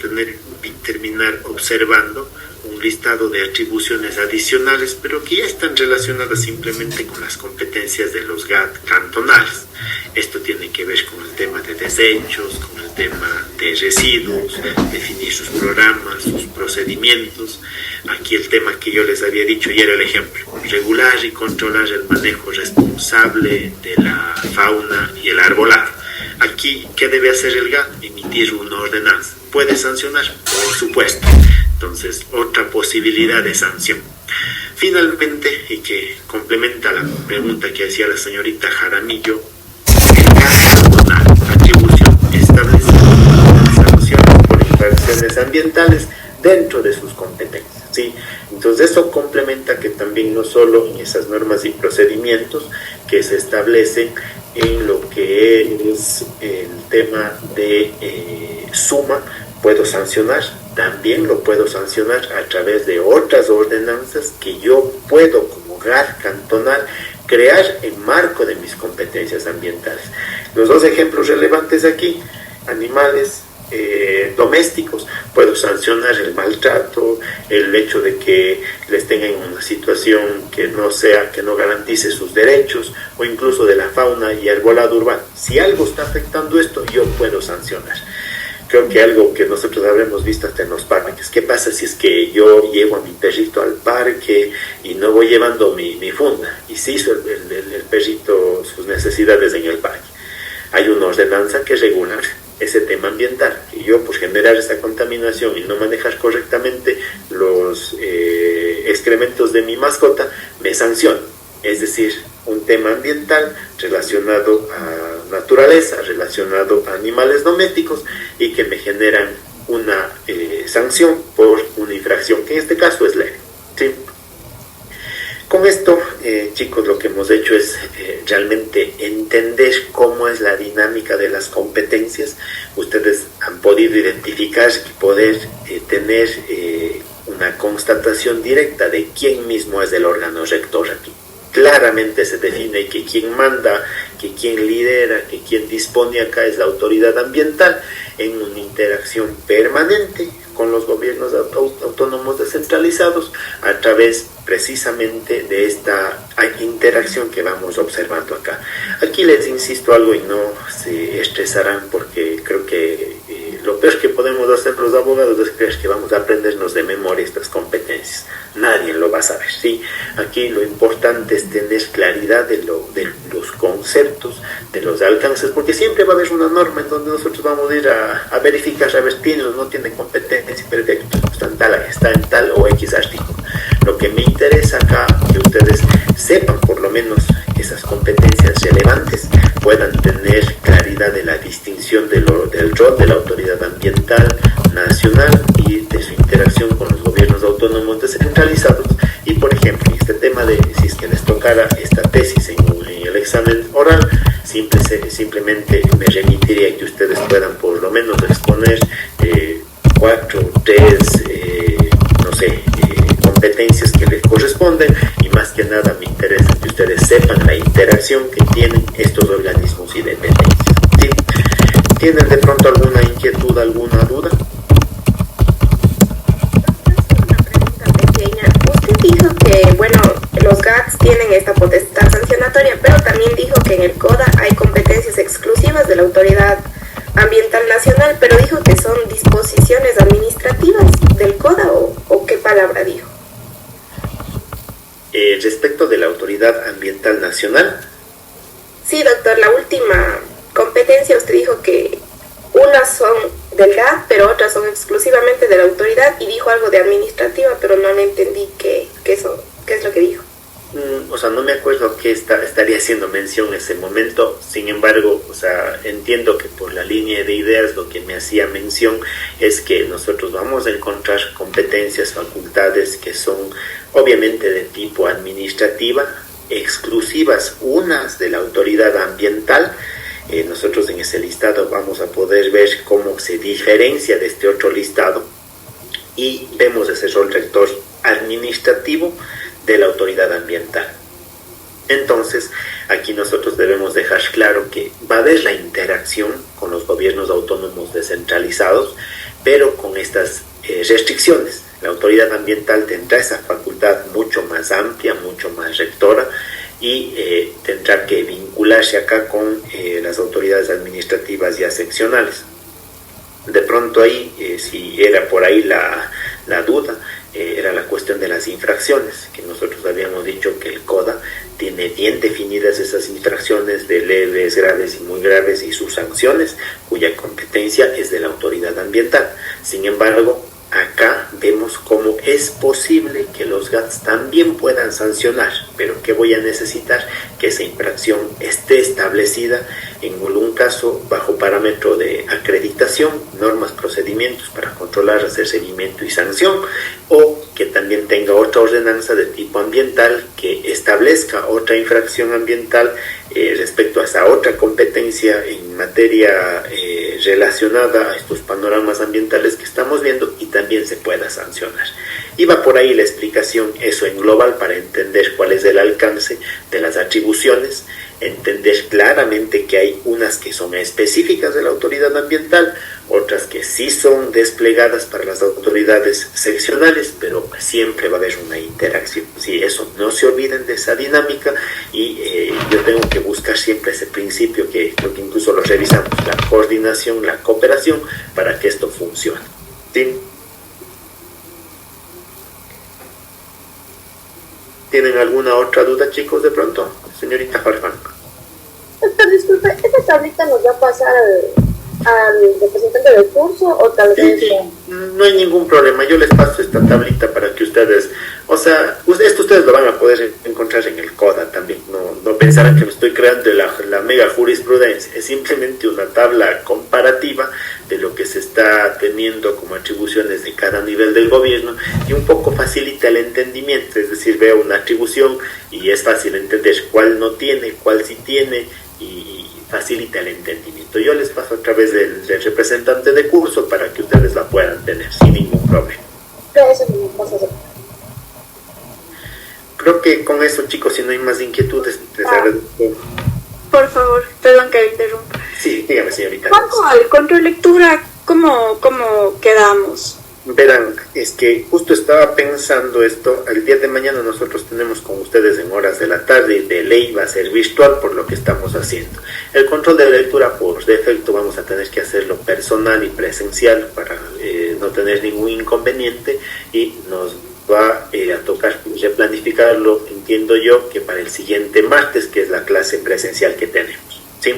terminar observando un listado de atribuciones adicionales, pero que ya están relacionadas simplemente con las competencias de los GAT cantonales. Esto tiene que ver con el tema de desechos, con el tema de residuos, definir sus programas, sus procedimientos. Aquí el tema que yo les había dicho y era el ejemplo: regular y controlar el manejo responsable de la fauna y el arbolado. Aquí, ¿qué debe hacer el GAT? Emitir una ordenanza. ¿Puede sancionar? Por supuesto. Entonces, otra posibilidad de sanción. Finalmente, y que complementa la pregunta que hacía la señorita Jaramillo, el GAT cantonal, atribución, establecer sanciones por infracciones ambientales dentro de sus competencias, ¿sí? Entonces, eso complementa que también no solo en esas normas y procedimientos que se establecen en lo que es el tema de suma, puedo sancionar, también lo puedo sancionar a través de otras ordenanzas que yo puedo como GAT cantonal crear en marco de mis competencias ambientales. Los dos ejemplos relevantes aquí: animales domésticos, puedo sancionar el maltrato, el hecho de que les tengan una situación que no garantice sus derechos, o incluso de la fauna y arbolado urbano. Si algo está afectando esto, yo puedo sancionar. Creo que algo que nosotros habremos visto hasta en los parques: ¿qué pasa si es que yo llevo a mi perrito al parque y no voy llevando mi funda? Y se hizo el perrito sus necesidades en el parque. Hay una ordenanza que regula ese tema ambiental, y yo, por generar esa contaminación y no manejar correctamente los excrementos de mi mascota, me sanciono. Es decir, un tema ambiental relacionado a naturaleza, relacionado a animales domésticos, y que me generan una sanción por una infracción, que en este caso es leve, ¿sí? Con esto, chicos, lo que hemos hecho es realmente entender cómo es la dinámica de las competencias. Ustedes han podido identificar y poder tener una constatación directa de quién mismo es el órgano rector aquí. Claramente se define que quien manda, que quien lidera, que quien dispone acá es la autoridad ambiental, en una interacción permanente con los gobiernos autónomos descentralizados, a través precisamente de esta interacción que vamos observando acá. Aquí les insisto algo y no se estresarán, porque creo que lo lo peor que podemos hacer los abogados es creer que vamos a aprendernos de memoria estas competencias. Nadie lo va a saber, ¿sí? Aquí lo importante es tener claridad de los conceptos, de los alcances, porque siempre va a haber una norma en donde nosotros vamos a ir a verificar, a ver, tiene o no tiene competencia, perfecto, está en tal o X artículo. Lo que me interesa acá, que ustedes sepan por lo menos esas competencias relevantes, puedan tener claridad de la distinción del rol de la autoridad ambiental nacional y de su interacción con los gobiernos autónomos descentralizados. Y por ejemplo, este tema de si es que les tocara esta tesis en el examen oral, simplemente me remitiría a que ustedes puedan por lo menos exponer 4, 3, no sé, competencias que les corresponden, y más que nada me interesa que ustedes sepan la interacción que tienen estos organismos y dependencias, ¿sí? ¿Tienen de pronto alguna inquietud, alguna duda? Una pregunta pequeña. Usted dijo que, bueno, los GATS tienen esta potestad sancionatoria, pero también dijo que en el CODA hay competencias exclusivas de la Autoridad Ambiental Nacional, pero dijo que son disposiciones administrativas del CODA, o ¿qué palabra dijo? Respecto de la Autoridad Ambiental Nacional. Sí, doctor, la última competencia usted dijo que unas son del GAT, pero otras son exclusivamente de la autoridad, y dijo algo de administrativa, pero no le entendí qué es lo que dijo. O sea, no me acuerdo qué estaría haciendo mención en ese momento. Sin embargo, o sea, entiendo que por la línea de ideas lo que me hacía mención es que nosotros vamos a encontrar competencias, facultades que son obviamente de tipo administrativa, exclusivas unas de la autoridad ambiental. Nosotros en ese listado vamos a poder ver cómo se diferencia de este otro listado, y vemos ese rol rector administrativo de la autoridad ambiental. Entonces, aquí nosotros debemos dejar claro que va a haber la interacción con los gobiernos autónomos descentralizados, pero con estas restricciones. La autoridad ambiental tendrá esa facultad mucho más amplia, mucho más rectora, y tendrá que vincularse acá con las autoridades administrativas ya seccionales. De pronto ahí, si era por ahí la duda, era la cuestión de las infracciones, que nosotros habíamos dicho que el CODA tiene bien definidas esas infracciones de leves, graves y muy graves, y sus sanciones, cuya competencia es de la autoridad ambiental. Sin embargo, acá vemos cómo es posible que los GATS también puedan sancionar, pero que voy a necesitar que esa infracción esté establecida en algún caso bajo parámetro de acreditación, normas, procedimientos para controlar, hacer seguimiento y sanción, o que también tenga otra ordenanza de tipo ambiental que establezca otra infracción ambiental respecto a esa otra competencia en materia relacionada a estos panoramas ambientales que estamos viendo, y también se pueda sancionar. Y va por ahí la explicación, eso en global, para entender cuál es el alcance de las atribuciones, entender claramente que hay unas que son específicas de la autoridad ambiental, otras que sí son desplegadas para las autoridades seccionales, pero siempre va a haber una interacción. Sí, eso, no se olviden de esa dinámica, y yo tengo que buscar siempre ese principio que creo que incluso lo revisamos, la coordinación, la cooperación, para que esto funcione. ¿Sí? ¿Tienen alguna otra duda, chicos, de pronto? Señorita Farfán. Doctor, disculpe, ¿esta tablita nos va a pasar al representante del curso o tal vez? Sí, no hay ningún problema. Yo les paso esta tablita para que ustedes, o sea, esto ustedes lo van a poder encontrar en el CODA también. No pensarán que me estoy creando la mega jurisprudencia. Es simplemente una tabla comparativa de lo que se está teniendo como atribuciones de cada nivel del gobierno, y un poco facilita el entendimiento. Es decir, veo una atribución y es fácil entender cuál no tiene, cuál sí tiene, y facilita el entendimiento. Yo les paso a través del representante de curso para que ustedes la puedan tener sin ningún problema. Creo que con eso, chicos, si no hay más inquietudes, les agradezco. Por favor, perdón que interrumpa. Sí, dígame, señorita. ¿Cuánto al control lectura, cómo quedamos? Verán, es que justo estaba pensando esto, el día de mañana nosotros tenemos con ustedes en horas de la tarde, de ley va a ser virtual por lo que estamos haciendo. El control de lectura por defecto vamos a tener que hacerlo personal y presencial para no tener ningún inconveniente, y nos va a tocar replanificarlo, entiendo yo, que para el siguiente martes, que es la clase presencial que tenemos, ¿sí?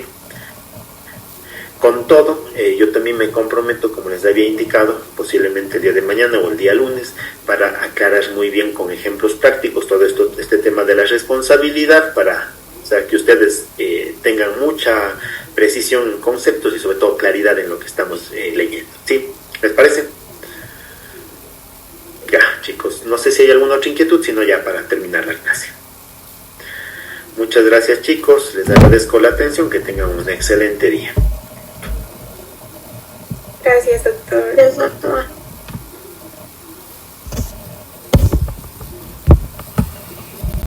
Con todo, yo también me comprometo, como les había indicado, posiblemente el día de mañana o el día lunes, para aclarar muy bien con ejemplos prácticos todo esto, este tema de la responsabilidad, para que ustedes tengan mucha precisión en conceptos y sobre todo claridad en lo que estamos leyendo. ¿Sí? ¿Les parece? Ya, chicos, no sé si hay alguna otra inquietud, sino ya para terminar la clase. Muchas gracias, chicos, les agradezco la atención, que tengan un excelente día. Gracias, doctor. Gracias, doctor.